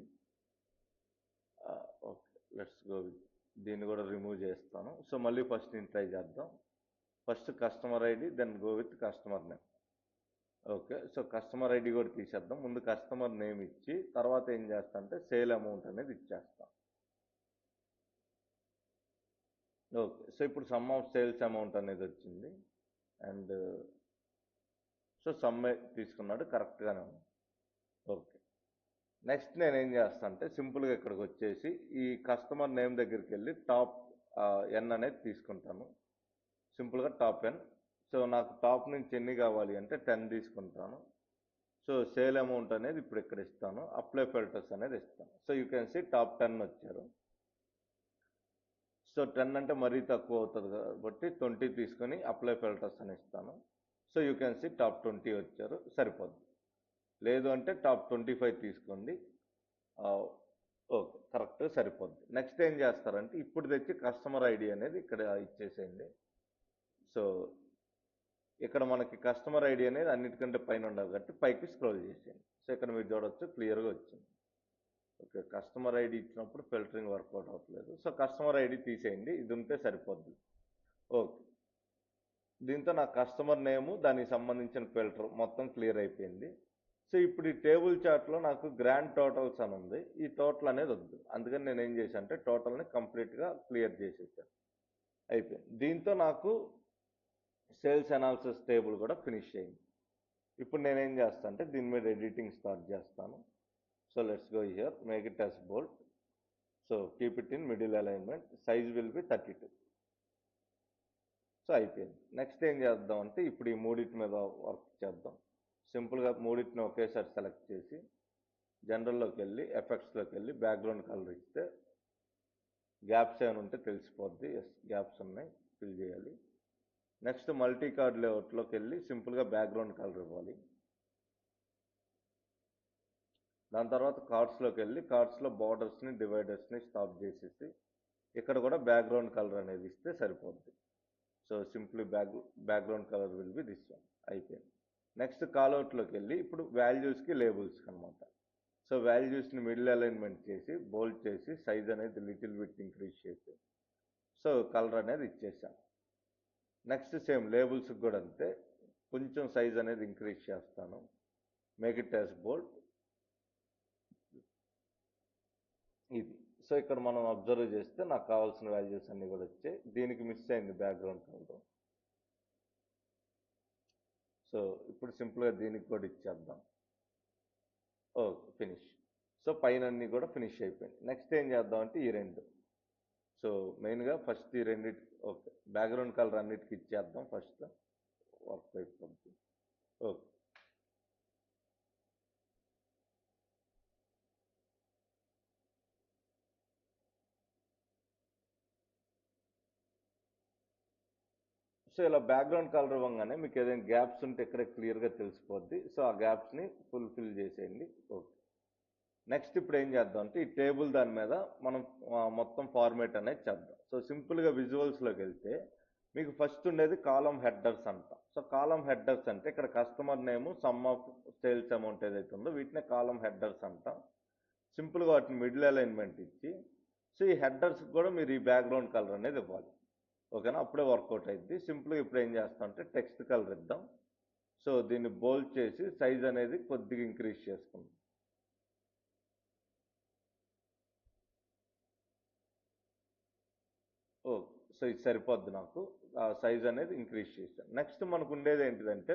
[SPEAKER 1] ఓకే లెట్స్ గో విత్ దీన్ని కూడా రిమూవ్ చేస్తాను. సో మళ్ళీ ఫస్ట్ నేను ట్రై చేద్దాం. First customer ID, then go with customer name. Okay, so customer ID కూడా తీసేద్దాం. ముందు కస్టమర్ నేమ్ ఇచ్చి తర్వాత ఏం చేస్తా అంటే సేల్ అమౌంట్ అనేది ఇచ్చేస్తాం. ఓకే, సో ఇప్పుడు సమ్ ఆఫ్ సేల్స్ అమౌంట్ అనేది వచ్చింది. అండ్ సో సమ్మే తీసుకున్నాడు, కరెక్ట్గానే ఉంది. ఓకే, నెక్స్ట్ నేను ఏం చేస్తాను అంటే సింపుల్గా ఇక్కడికి వచ్చేసి ఈ కస్టమర్ నేమ్ దగ్గరికి వెళ్ళి టాప్ ఎన్ అనేది తీసుకుంటాను. సింపుల్గా టాప్ ఎన్. సో నాకు టాప్ నుంచి ఎన్ని కావాలి అంటే 10 తీసుకుంటాను. సో సేల్ అమౌంట్ అనేది ఇప్పుడు ఇక్కడ ఇస్తాను, అప్లై ఫిల్టర్స్ అనేది ఇస్తాను. So you can see top 10 వచ్చారు. సో 10 అంటే మరీ తక్కువ అవుతుంది కాబట్టి 20 తీసుకొని అప్లై ఫిల్టర్స్ అని ఇస్తాను. So you can see top 20 వచ్చారు, సరిపోద్ది. లేదు అంటే టాప్ 25 తీసుకోండి. ఓకే, కరెక్ట్ సరిపోద్ది. నెక్స్ట్ ఏం చేస్తారంటే ఇప్పుడు తెచ్చి కస్టమర్ ఐడి అనేది ఇక్కడ ఇచ్చేసేయండి. సో ఇక్కడ మనకి కస్టమర్ ఐడి అనేది అన్నిటికంటే పైన ఉండాలి కాబట్టి పైకి స్క్రోల్ చేసేయండి. సో ఇక్కడ మీరు చూడవచ్చు క్లియర్గా వచ్చింది. ఓకే, కస్టమర్ ఐడి ఇచ్చినప్పుడు ఫిల్టరింగ్ వర్కౌట్ అవ్వట్లేదు. సో కస్టమర్ ఐడి తీసేయండి, ఇది ఉంటే సరిపోద్ది. ఓకే, దీంతో నా కస్టమర్ నేము దానికి సంబంధించిన ఫిల్టర్ మొత్తం క్లియర్ అయిపోయింది. సో ఇప్పుడు ఈ టేబుల్ చార్ట్లో నాకు గ్రాండ్ టోటల్స్ అని ఉంది, ఈ టోటల్ అనేది వద్దు. అందుకని నేను ఏం చేశాను అంటే టోటల్ని కంప్లీట్గా క్లియర్ చేసేసాను, అయిపోయింది. దీంతో నాకు సేల్స్ అనాలిసిస్ టేబుల్ కూడా ఫినిష్ అయింది. ఇప్పుడు నేనేం చేస్తాను అంటే దీని మీద ఎడిటింగ్ స్టార్ట్ చేస్తాను. So let's go here, make it as bold. So keep it in middle alignment, size will be 32. So అయిపోయింది. నెక్స్ట్ ఏం చేద్దాం అంటే ఇప్పుడు ఈ మూడింటి మీద వర్క్ చేద్దాం. సింపుల్గా మూడింటిని ఒకేసారి సెలెక్ట్ చేసి జనరల్లోకి వెళ్ళి ఎఫెక్ట్స్లోకి వెళ్ళి బ్యాక్గ్రౌండ్ కలర్ ఇస్తే గ్యాప్స్ ఏమైనా ఉంటే తెలిసిపోద్ది. ఎస్, గ్యాప్స్ ఉన్నాయి, ఫిల్ చేయాలి. నెక్స్ట్ మల్టీ కార్డ్ లేఅవుట్లోకి వెళ్ళి సింపుల్గా బ్యాక్గ్రౌండ్ కలర్ ఇవ్వాలి. దాని తర్వాత కార్డ్స్లోకి వెళ్ళి కార్డ్స్లో బార్డర్స్ని డివైడర్స్ని స్టాప్ చేసేసి ఇక్కడ కూడా బ్యాక్గ్రౌండ్ కలర్ అనేది ఇస్తే సరిపోద్ది. So simply background colour will be this one, అయిపోయింది. నెక్స్ట్ కాల్అవుట్లోకి వెళ్ళి ఇప్పుడు వాల్యూస్కి లేబుల్స్కి అనమాట. సో వాల్యూస్ని మిడిల్ అలైన్మెంట్ చేసి బోల్డ్ చేసి సైజ్ అనేది లిటిల్ బిట్ ఇంక్రీజ్ చేసి సో కలర్ అనేది ఇచ్చేసాం. నెక్స్ట్ సేమ్ లేబుల్స్కి కూడా అంతే, కొంచెం సైజ్ అనేది ఇంక్రీజ్ చేస్తాను, మేక్ ఇట్ యాస్ బోల్డ్. ఇది సో ఇక్కడ మనం అబ్జర్వ్ చేస్తే నాకు కావాల్సిన వాల్యూస్ అన్నీ కూడా వచ్చాయి. దీనికి మిస్ అయింది బ్యాక్గ్రౌండ్ కలర్. సో ఇప్పుడు సింపుల్గా దీనికి కూడా ఇచ్చేద్దాం. Okay, finish. సో పైన అన్నీ కూడా ఫినిష్ అయిపోయింది. నెక్స్ట్ ఏం చేద్దాం అంటే ఈ రెండు, సో మెయిన్గా ఫస్ట్ ఈ రెండింటి ఓకే బ్యాక్గ్రౌండ్ కలర్ అన్నిటికి ఇచ్చేద్దాం. ఫస్ట్ వర్క్ అయిపోతుంది. ఓకే, సో ఇలా బ్యాక్గ్రౌండ్ కలర్ ఇవ్వగానే మీకు ఏదైనా గ్యాప్స్ ఉంటే ఇక్కడ క్లియర్గా తెలిసిపోద్ది. సో ఆ గ్యాప్స్ని ఫుల్ఫిల్ చేసేయండి. ఓకే, నెక్స్ట్ ఇప్పుడు ఏం చేద్దాం అంటే ఈ టేబుల్ దాని మీద మనం మొత్తం ఫార్మేట్ అనేది చేద్దాం. సో సింపుల్గా విజువల్స్లోకి వెళ్తే మీకు ఫస్ట్ ఉండేది కాలం హెడ్డర్స్ అంట. సో కాలం హెడ్డర్స్ అంటే ఇక్కడ customer name some of sales amount ఏదైతే ఉందో వీటినే కాలం హెడ్డర్స్ అంట. సింపుల్గా వాటిని మిడిల్ అలైన్మెంట్ ఇచ్చి సో ఈ హెడ్డర్స్ కూడా మీరు ఈ బ్యాక్గ్రౌండ్ కలర్ అనేది ఇవ్వాలి. ఓకేనా, అప్పుడే వర్కౌట్ అయింది. సింపుల్గా ఇప్పుడు ఏం చేస్తాం అంటే టెక్స్ట్ కలర్ ఇద్దాం. సో దీన్ని బోల్డ్ చేసి సైజ్ అనేది కొద్దిగా ఇంక్రీజ్ చేసుకుందాం. ఓ, సో ఇది సరిపోద్ది, నాకు సైజ్ అనేది ఇంక్రీజ్ చేశాను. నెక్స్ట్ మనకు ఉండేది ఏంటిదంటే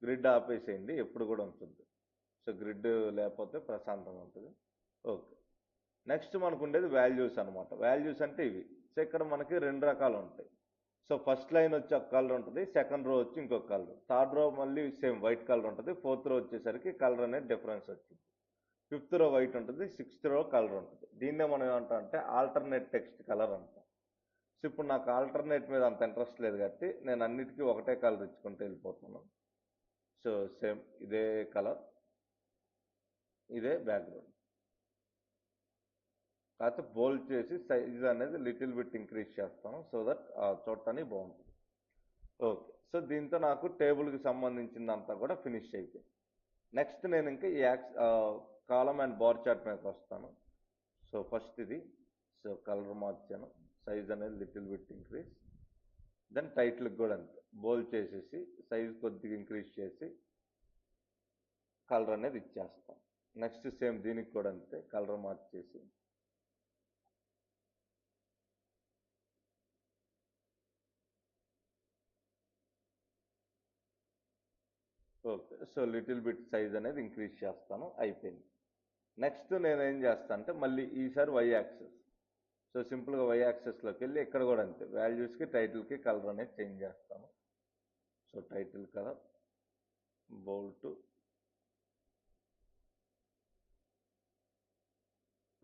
[SPEAKER 1] గ్రిడ్ ఆపేసేయండి, ఎప్పుడు కూడా ఉంటుంది. సో గ్రిడ్ లేకపోతే ప్రశాంతంగా ఉంటుంది. ఓకే, నెక్స్ట్ మనకు ఉండేది వాల్యూస్ అనమాట. వాల్యూస్ అంటే ఇవి. సో ఇక్కడ మనకి రెండు రకాలు ఉంటాయి. సో ఫస్ట్ లైన్ వచ్చి ఒక కలర్ ఉంటుంది, సెకండ్ రో వచ్చి ఇంకొక కలర్, థర్డ్ రో మళ్ళీ సేమ్ వైట్ కలర్ ఉంటుంది, ఫోర్త్ రో వచ్చేసరికి కలర్ అనేది డిఫరెన్స్ వచ్చింది, ఫిఫ్త్ రో వైట్ ఉంటుంది, సిక్స్త్ రో కలర్ ఉంటుంది. దీన్నే మనం ఏమంటాం అంటే ఆల్టర్నేట్ టెక్స్ట్ కలర్ అంటాం. సో ఇప్పుడు నాకు ఆల్టర్నేట్ మీద అంత ఇంట్రెస్ట్ లేదు కాబట్టి నేను అన్నిటికీ ఒకటే కలర్ ఇచ్చుకుంటూ వెళ్ళిపోతున్నాను. సో సేమ్ ఇదే కలర్, ఇదే బ్యాక్గ్రౌండ్. కాకపోతే బోల్డ్ చేసి సైజ్ అనేది లిటిల్ బిట్ ఇంక్రీజ్ చేస్తాను సో దట్ చూడటానికి బాగుంటుంది. ఓకే. సో దీంతో నాకు టేబుల్కి సంబంధించిందంతా కూడా ఫినిష్ అయిపోయింది. నెక్స్ట్ నేను ఇంకా ఈ కాలమ్ అండ్ బార్ చార్ట్ మీదకి వస్తాను. సో ఫస్ట్ ఇది, సో కలర్ మార్చాను, సైజ్ అనేది లిటిల్ బిట్ ఇంక్రీజ్. దెన్ టైటిల్కి కూడా అంతే, బోల్డ్ చేసేసి సైజ్ కొద్దిగా ఇంక్రీజ్ చేసి కలర్ అనేది ఇచ్చేస్తాం. నెక్స్ట్ సేమ్ దీనికి కూడా అంతే, కలర్ మార్చేసి okay. So little bit size అనేది ఇంక్రీజ్ చేస్తాను, అయిపోయింది. నెక్స్ట్ నేను ఏం చేస్తాను అంటే మళ్ళీ ఈసారి వై యాక్సెస్. సో సింపుల్గా వై యాక్సెస్లోకి వెళ్ళి ఇక్కడ కూడా అంతే, వాల్యూస్కి టైటిల్కి కలర్ అనేది చేంజ్ చేస్తాను. So title colour bold to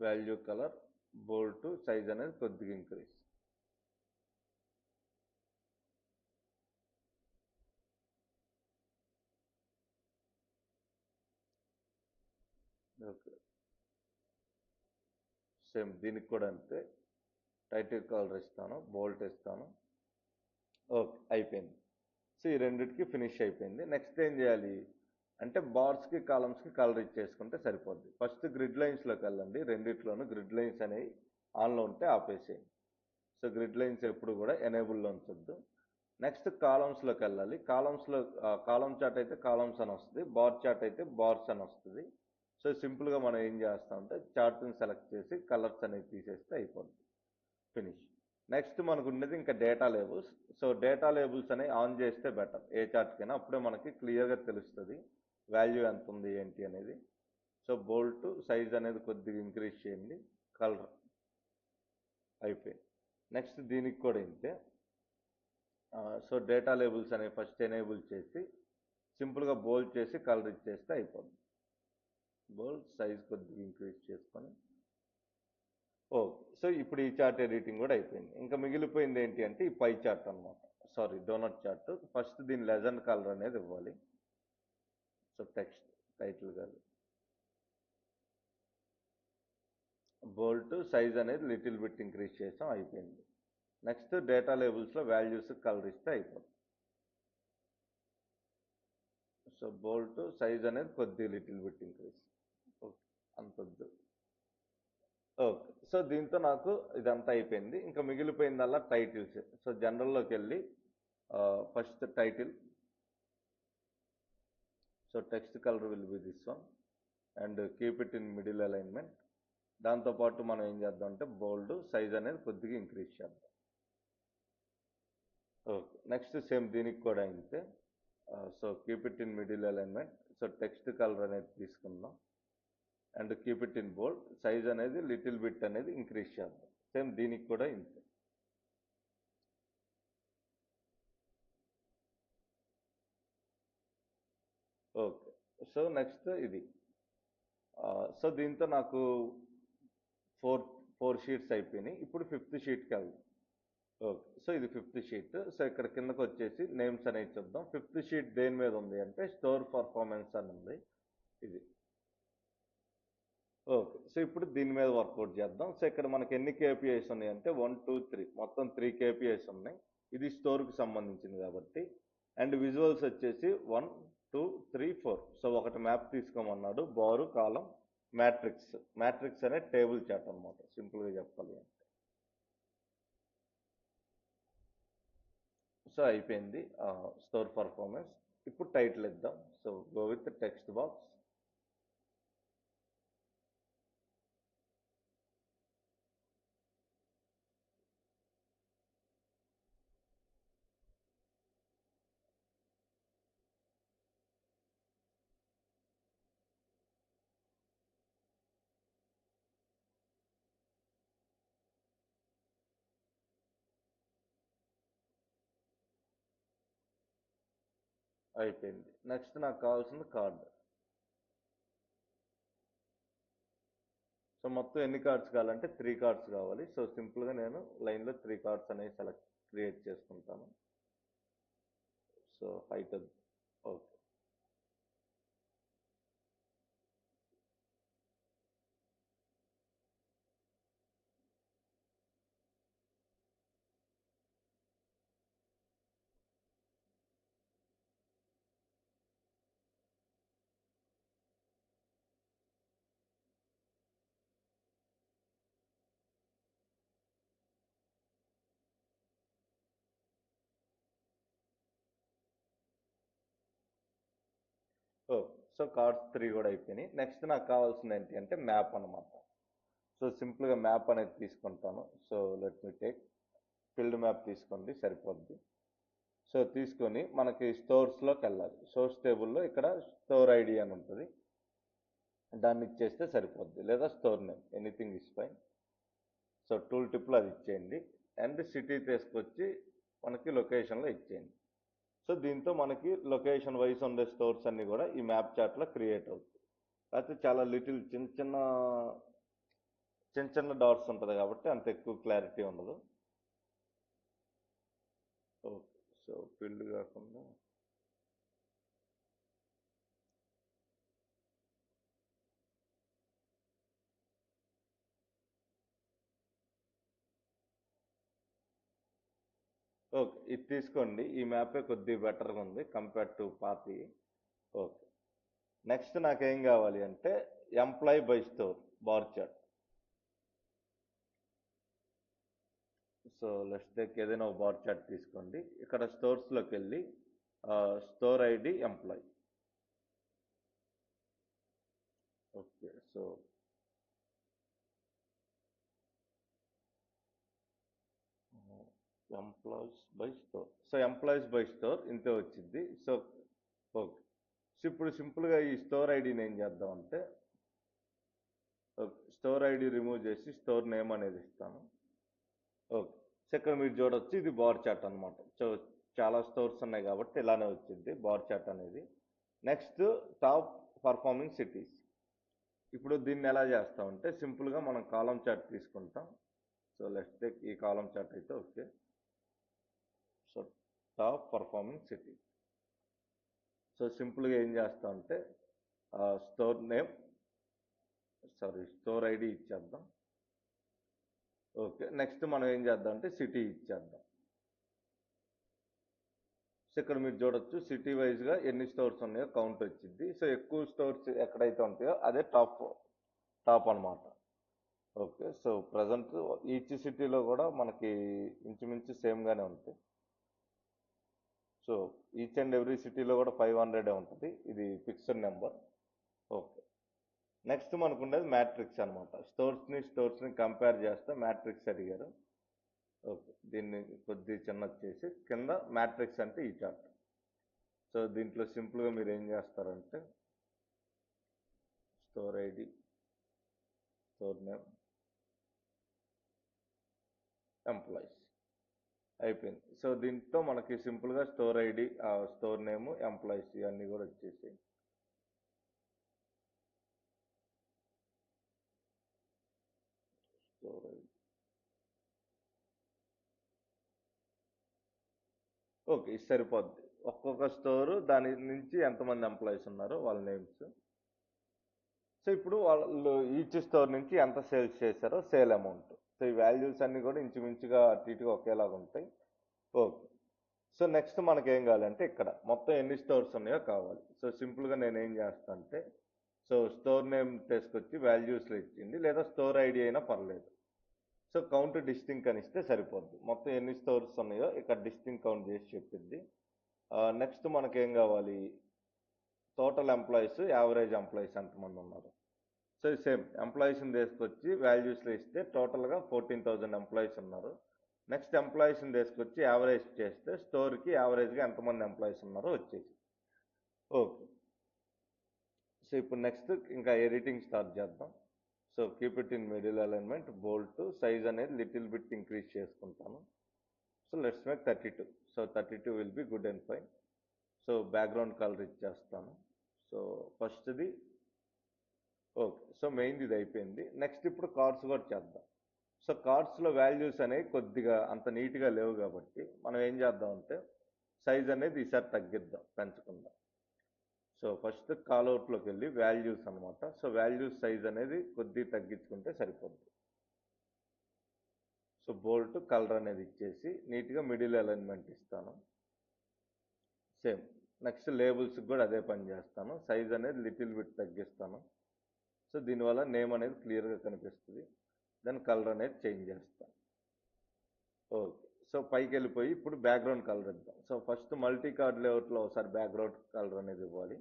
[SPEAKER 1] value colour bold to size అనేది కొద్దిగా ఇంక్రీజ్. ఓకే. సేమ్ దీనికి కూడా అంతే, టైటిల్ కలర్ ఇస్తాను, బోల్ట్ ఇస్తాను. ఓకే, అయిపోయింది. సో ఈ రెండింటికి ఫినిష్ అయిపోయింది. నెక్స్ట్ ఏం చేయాలి అంటే బార్స్కి కాలమ్స్కి కలర్ ఇచ్చేసుకుంటే సరిపోద్ది. ఫస్ట్ గ్రిడ్ లైన్స్లోకి వెళ్ళండి, రెండిట్లోనూ గ్రిడ్ లైన్స్ అనేవి ఆన్లో ఉంటే ఆపేసేయండి. సో గ్రిడ్ లైన్స్ ఎప్పుడు కూడా ఎనేబుల్లో ఉంచొద్దు. నెక్స్ట్ కాలమ్స్లోకి వెళ్ళాలి. కాలమ్స్లో కాలమ్ చార్ట్ అయితే కాలమ్స్ అని వస్తుంది, బార్ చార్ట్ అయితే బార్స్ అని వస్తుంది. సో సింపుల్గా మనం ఏం చేస్తామంటే చార్ట్ని సెలెక్ట్ చేసి కలర్స్ అనేవి తీసేస్తే అయిపోద్ది, ఫినిష్. నెక్స్ట్ మనకు ఉండేది ఇంకా data labels. So data labels అనేవి ఆన్ చేస్తే బెటర్ ఏ చార్ట్కైనా, అప్పుడే మనకి క్లియర్గా తెలుస్తుంది వాల్యూ ఎంత ఉంది ఏంటి అనేది. సో బోల్ట్ సైజ్ అనేది కొద్దిగా ఇంక్రీజ్ చేయండి, కలర్ అయిపోయింది. నెక్స్ట్ దీనికి కూడా ఇంతే. సో డేటా లేబుల్స్ అనేవి ఫస్ట్ ఎనేబుల్ చేసి సింపుల్గా బోల్డ్ చేసి కలర్ ఇచ్చేస్తే అయిపోద్ది. బోల్డ్ సైజ్ కొద్దిగా ఇంక్రీజ్ చేసుకొని ఓకే. సో ఇప్పుడు ఈ చార్ట్ ఎడిటింగ్ కూడా అయిపోయింది. ఇంకా మిగిలిపోయింది ఏంటి అంటే ఈ పై చార్ట్ అనమాట, సారీ డోనట్ చార్ట్. ఫస్ట్ దీని లెజెండ్ కలర్ అనేది ఇవ్వాలి. సో టెక్స్ట్ టైటిల్ కాదు, బోల్డ్ సైజ్ అనేది లిటిల్ బిట్ ఇంక్రీజ్ చేసాం, అయిపోయింది. నెక్స్ట్ డేటా లేబుల్స్లో వాల్యూస్ కలర్ ఇస్తే అయిపోతుంది. సో బోల్డ్ సైజ్ అనేది కొద్దిగా లిటిల్ బిట్ ఇంక్రీజ్, ఓకే, అంతొద్దు. ఓకే. సో దీంతో నాకు ఇదంతా అయిపోయింది. ఇంకా మిగిలిపోయిందల్లా టైటిల్స్. సో జనరల్లోకి వెళ్ళి first title. So text colour will be this one and keep it in middle alignment. దాంతోపాటు మనం ఏం చేద్దాం అంటే బోల్డ్ సైజ్ అనేది కొద్దిగా ఇంక్రీజ్ చేద్దాం. ఓకే. నెక్స్ట్ సేమ్ దీనికి కూడా అంతే. So keep it in middle alignment. So text colour అనేది తీసుకుందాం and keep it in bold, size అనేది లిటిల్ బిట్ అనేది ఇంక్రీజ్ చేద్దాం. సేమ్ దీనికి కూడా ఇంతే. ఓకే. సో నెక్స్ట్ ఇది. సో దీంతో నాకు ఫోర్ ఫోర్ షీట్స్ అయిపోయినాయి. ఇప్పుడు ఫిఫ్త్ షీట్కి వెళ్దాం. ఓకే. సో ఇది ఫిఫ్త్ షీట్. సో ఇక్కడ కిందకు వచ్చేసి నేమ్స్ అనేవి చూద్దాం. ఫిఫ్త్ షీట్ దేని మీద ఉంది అంటే స్టోర్ పర్ఫార్మెన్స్ అని ఉంది ఇది. ఓకే. సో ఇప్పుడు దీని మీద వర్కౌట్ చేద్దాం. సో ఇక్కడ మనకి ఎన్ని కేపీఐస్ ఉన్నాయి అంటే 1 2 3 మొత్తం 3 కేపీఐస్ ఉన్నాయి. ఇది స్టోర్కి సంబంధించింది కాబట్టి. అండ్ విజువల్స్ వచ్చేసి 1 2 3 4. సో ఒకటి మ్యాప్ తీసుకోమన్నాడు, బారు కాలం మ్యాట్రిక్స్. మ్యాట్రిక్స్ అనే టేబుల్ చార్ట్ అనమాట సింపుల్గా చెప్పాలి అంటే. సో అయిపోయింది స్టోర్ పర్ఫార్మెన్స్. ఇప్పుడు టైటిల్ ఇద్దాం. So go with text box. అయిపోయింది. నెక్స్ట్ నాకు కావాల్సింది కార్డ్. సో మొత్తం ఎన్ని కార్డ్స్ కావాలంటే 3 కార్డ్స్ కావాలి. సో సింపుల్గా నేను లైన్లో 3 కార్డ్స్ అనేవి క్రియేట్ చేసుకుంటాను. So height okay. Okay. So cards 3 కూడా అయిపోయినాయి. నెక్స్ట్ నాకు కావాల్సింది ఏంటి అంటే మ్యాప్ అనమాట. సో సింపుల్గా మ్యాప్ అనేది తీసుకుంటాను. So let me take field map తీసుకోండి సరిపోద్ది. సో తీసుకొని మనకి స్టోర్స్లోకి వెళ్ళాలి. సోర్స్ టేబుల్లో ఇక్కడ స్టోర్ ఐడి అని ఉంటుంది, దాన్ని ఇచ్చేస్తే సరిపోద్ది, లేదా store name anything is fine. So tool టిప్లో అది ఇచ్చేయండి. అండ్ సిటీ తీసుకొచ్చి మనకి లొకేషన్లో ఇచ్చేయండి. సో దీంతో మనకి లొకేషన్ వైజ్ ఉండే స్టోర్స్ అన్నీ కూడా ఈ మ్యాప్ చార్ట్లో క్రియేట్ అవుతాయి. అయితే చాలా లిటిల్ చిన్న చిన్న చిన్న చిన్న డాట్స్ ఉంటుంది కాబట్టి అంత ఎక్కువ క్లారిటీ ఉండదు. ఓకే. సో ఫీల్డ్ కాకుండా ఓకే, ఇది తీసుకోండి. ఈ మ్యాపే కొద్దిగా బెటర్గా ఉంది కంపేర్ టు పాతి. ఓకే. నెక్స్ట్ నాకేం కావాలి అంటే employee by store bar chart. So let's take ఏదైనా ఒక బార్ చార్ట్ తీసుకోండి. ఇక్కడ స్టోర్స్లోకి వెళ్ళి store ID employee. Okay. So employees by store. So employees by store ఇంతే వచ్చింది. So okay. సో ఇప్పుడు సింపుల్గా ఈ స్టోర్ ఐడిని ఏం చేద్దామంటే స్టోర్ ఐడి రిమూవ్ చేసి స్టోర్ నేమ్ అనేది ఇస్తాను. ఓకే. సో ఇక్కడ మీరు చూడొచ్చు, ఇది బార్ చార్ట్ అనమాట. సో చాలా స్టోర్స్ ఉన్నాయి కాబట్టి ఇలానే వచ్చింది బార్ చార్ట్ అనేది. Next top performing cities. ఇప్పుడు దీన్ని ఎలా చేస్తామంటే సింపుల్గా మనం కాలం చార్ట్ తీసుకుంటాం. సో లెట్స్ టేక్ ఈ కాలం చార్ట్ అయితే okay. So top performing city. So సింపుల్గా ఏం చేస్తామంటే స్టోర్ నేమ్ స్టోర్ ఐడి ఇచ్చేద్దాం. ఓకే. నెక్స్ట్ మనం ఏం చేద్దాం అంటే సిటీ ఇచ్చేద్దాం. సో ఇక్కడ మీరు చూడొచ్చు సిటీ వైజ్గా ఎన్ని స్టోర్స్ ఉన్నాయో కౌంట్ వచ్చింది. సో ఎక్కువ స్టోర్స్ ఎక్కడైతే ఉంటాయో అదే టాప్ అనమాట. ఓకే. సో ప్రజెంట్ ఈచ్ సిటీలో కూడా మనకి ఇంచుమించు సేమ్గానే ఉంటాయి. సో ఈచ్ అండ్ ఎవ్రీ సిటీలో కూడా 500 ఉంటుంది, ఇది ఫిక్స్డ్ నెంబర్. ఓకే. నెక్స్ట్ మనకు ఉండేది మ్యాట్రిక్స్ అనమాట. స్టోర్స్ని కంపేర్ చేస్తే మ్యాట్రిక్స్ అడిగారు. ఓకే. దీన్ని కొద్ది చిన్నది చేసి కింద మ్యాట్రిక్స్ అంటే ఈ చార్ట్. సో దీంట్లో సింపుల్గా మీరు ఏం చేస్తారంటే store ID, store name, employees అయిపోయింది. సో దీంట్లో మనకి సింపుల్గా store ID, store name, employees ఇవన్నీ కూడా వచ్చేసి స్టోర్ ఐడి. ఓకే, ఇది సరిపోద్ది. ఒక్కొక్క స్టోరు దాని నుంచి ఎంతమంది ఎంప్లాయీస్ ఉన్నారో వాళ్ళ నేమ్స్. సో ఇప్పుడు వాళ్ళు ఈచ్ స్టోర్ నుంచి ఎంత సేల్స్ చేశారో సేల్ అమౌంట్. సో ఈ వాల్యూస్ అన్నీ కూడా ఇంచుమించుగా అటు ఇటుగా ఒకేలాగా ఉంటాయి. ఓకే. సో నెక్స్ట్ మనకి ఏం కావాలంటే ఇక్కడ మొత్తం ఎన్ని స్టోర్స్ ఉన్నాయో కావాలి. సో సింపుల్గా నేను ఏం చేస్తాను అంటే సో స్టోర్ నేమ్ తీసుకొచ్చి వాల్యూస్లో ఇచ్చింది, లేదా స్టోర్ ఐడి అయినా పర్లేదు. సో కౌంట్ డిస్టింక్ అని ఇస్తే సరిపోద్ది. మొత్తం ఎన్ని స్టోర్స్ ఉన్నాయో ఇక్కడ డిస్టింక్ కౌంట్ చేసి చెప్పింది. నెక్స్ట్ మనకేం కావాలి, టోటల్ ఎంప్లాయీస్, యావరేజ్ ఎంప్లాయీస్ ఎంతమంది ఉన్నారు. సో సేమ్ ఎంప్లాయీస్ని తీసుకొచ్చి వాల్యూస్లో ఇస్తే టోటల్గా 14,000 ఎంప్లాయీస్ ఉన్నారు. నెక్స్ట్ ఎంప్లాయీస్ని తీసుకొచ్చి యావరేజ్ చేస్తే స్టోర్కి యావరేజ్గా ఎంతమంది ఎంప్లాయీస్ ఉన్నారో వచ్చేసి. ఓకే. సో ఇప్పుడు నెక్స్ట్ ఇంకా ఎడిటింగ్ స్టార్ట్ చేద్దాం. So keep it in middle alignment, bold, size అనేది లిటిల్ బిట్ ఇంక్రీజ్ చేసుకుంటాను. So let's make 32. So 32 will be good and fine. So background colour ఇచ్చేస్తాను. సో ఫస్ట్ది ఓకే. సో మెయిన్ ఇది అయిపోయింది. Next ఇప్పుడు cards కూడా చేద్దాం. సో కార్డ్స్లో వాల్యూస్ అనేవి కొద్దిగా అంత నీట్గా లేవు కాబట్టి మనం ఏం చేద్దామంటే సైజ్ అనేది ఈసారి తగ్గిద్దాం, పెంచకుండా. సో ఫస్ట్ కాల్అవుట్లోకి వెళ్ళి వాల్యూస్ అనమాట. సో వాల్యూస్ సైజ్ అనేది కొద్దిగా తగ్గించుకుంటే సరిపోద్ది. సో బోల్ట్ కలర్ అనేది ఇచ్చేసి నీట్గా మిడిల్ అలైన్మెంట్ ఇస్తాను. సేమ్ నెక్స్ట్ లేబుల్స్కి కూడా అదే పని చేస్తాను. సైజ్ అనేది లిటిల్ బిట్ తగ్గిస్తాను. సో దీనివల్ల నేమ్ అనేది క్లియర్గా కనిపిస్తుంది. దెన్ కలర్ అనేది చేంజ్ చేస్తాను. ఓకే. సో పైకి వెళ్ళిపోయి ఇప్పుడు బ్యాక్గ్రౌండ్ కలర్ ఇద్దాం. సో ఫస్ట్ మల్టీ కార్డ్ లేఅవుట్లో ఒకసారి బ్యాక్గ్రౌండ్ కలర్ అనేది ఇవ్వాలి.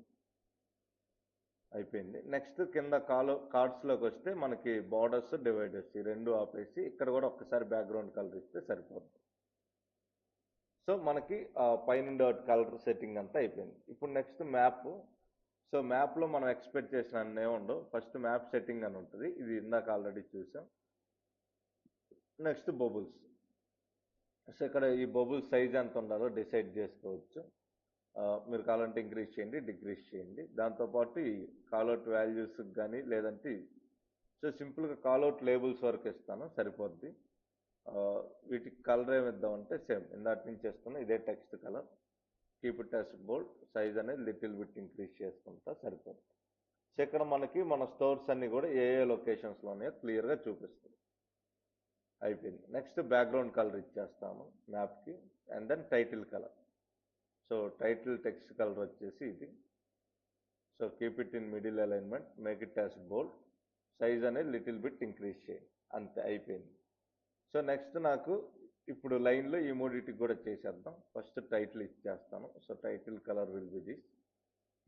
[SPEAKER 1] అయిపోయింది. నెక్స్ట్ కింద కార్డ్స్లోకి వస్తే మనకి బార్డర్స్ డివైడర్స్ ఈ రెండు ఆపేసి ఇక్కడ కూడా ఒక్కసారి బ్యాక్గ్రౌండ్ కలర్ ఇస్తే సరిపోతుంది. సో మనకి పైనుండి కలర్ సెట్టింగ్ అంతా అయిపోయింది. ఇప్పుడు నెక్స్ట్ మ్యాప్. సో మ్యాప్లో మనం ఎక్స్పెక్ట్ చేసిన అన్నీ ఉండవు. ఫస్ట్ మ్యాప్ సెట్టింగ్ అని ఉంటుంది, ఇది ఇందాక ఆల్రెడీ చూసాం. Next bubbles. సో ఇక్కడ ఈ బబుల్స్ సైజ్ ఎంత ఉండాలో డిసైడ్ చేసుకోవచ్చు. మీరు కావాలంటే ఇంక్రీజ్ చేయండి, డిక్రీజ్ చేయండి. దాంతోపాటు ఈ కాల్అవుట్ వాల్యూస్కి కానీ లేదంటే సో సింపుల్గా కాల్అవుట్ లేబుల్స్ వరకు ఇస్తాను సరిపోద్ది. వీటికి కలర్ ఏమి ఇద్దామంటే సేమ్ ఇందాటి నుంచి చేస్తున్నా ఇదే text colour. Keep it as bold, size అనేది లిటిల్ బిట్ ఇంక్రీజ్ చేసుకుంటా సరిపోద్ది. సో ఇక్కడ మనకి మన స్టోర్స్ అన్ని కూడా ఏ లొకేషన్స్లో ఉన్నాయో క్లియర్గా చూపిస్తుంది. అయిపోయింది. నెక్స్ట్ బ్యాక్గ్రౌండ్ కలర్ ఇచ్చేస్తాము మ్యాప్కి and then title colour. So title text colour వచ్చేసి ఇది. So keep it in middle alignment, make it as bold, size అనేది లిటిల్ బిట్ ఇంక్రీజ్ చేయండి. అంతే, అయిపోయింది. సో నెక్స్ట్ నాకు ఇప్పుడు లైన్లో ఈ మూడింటికి కూడా చేసేద్దాం. ఫస్ట్ టైటిల్ ఇచ్చేస్తాను. So title colour will be this,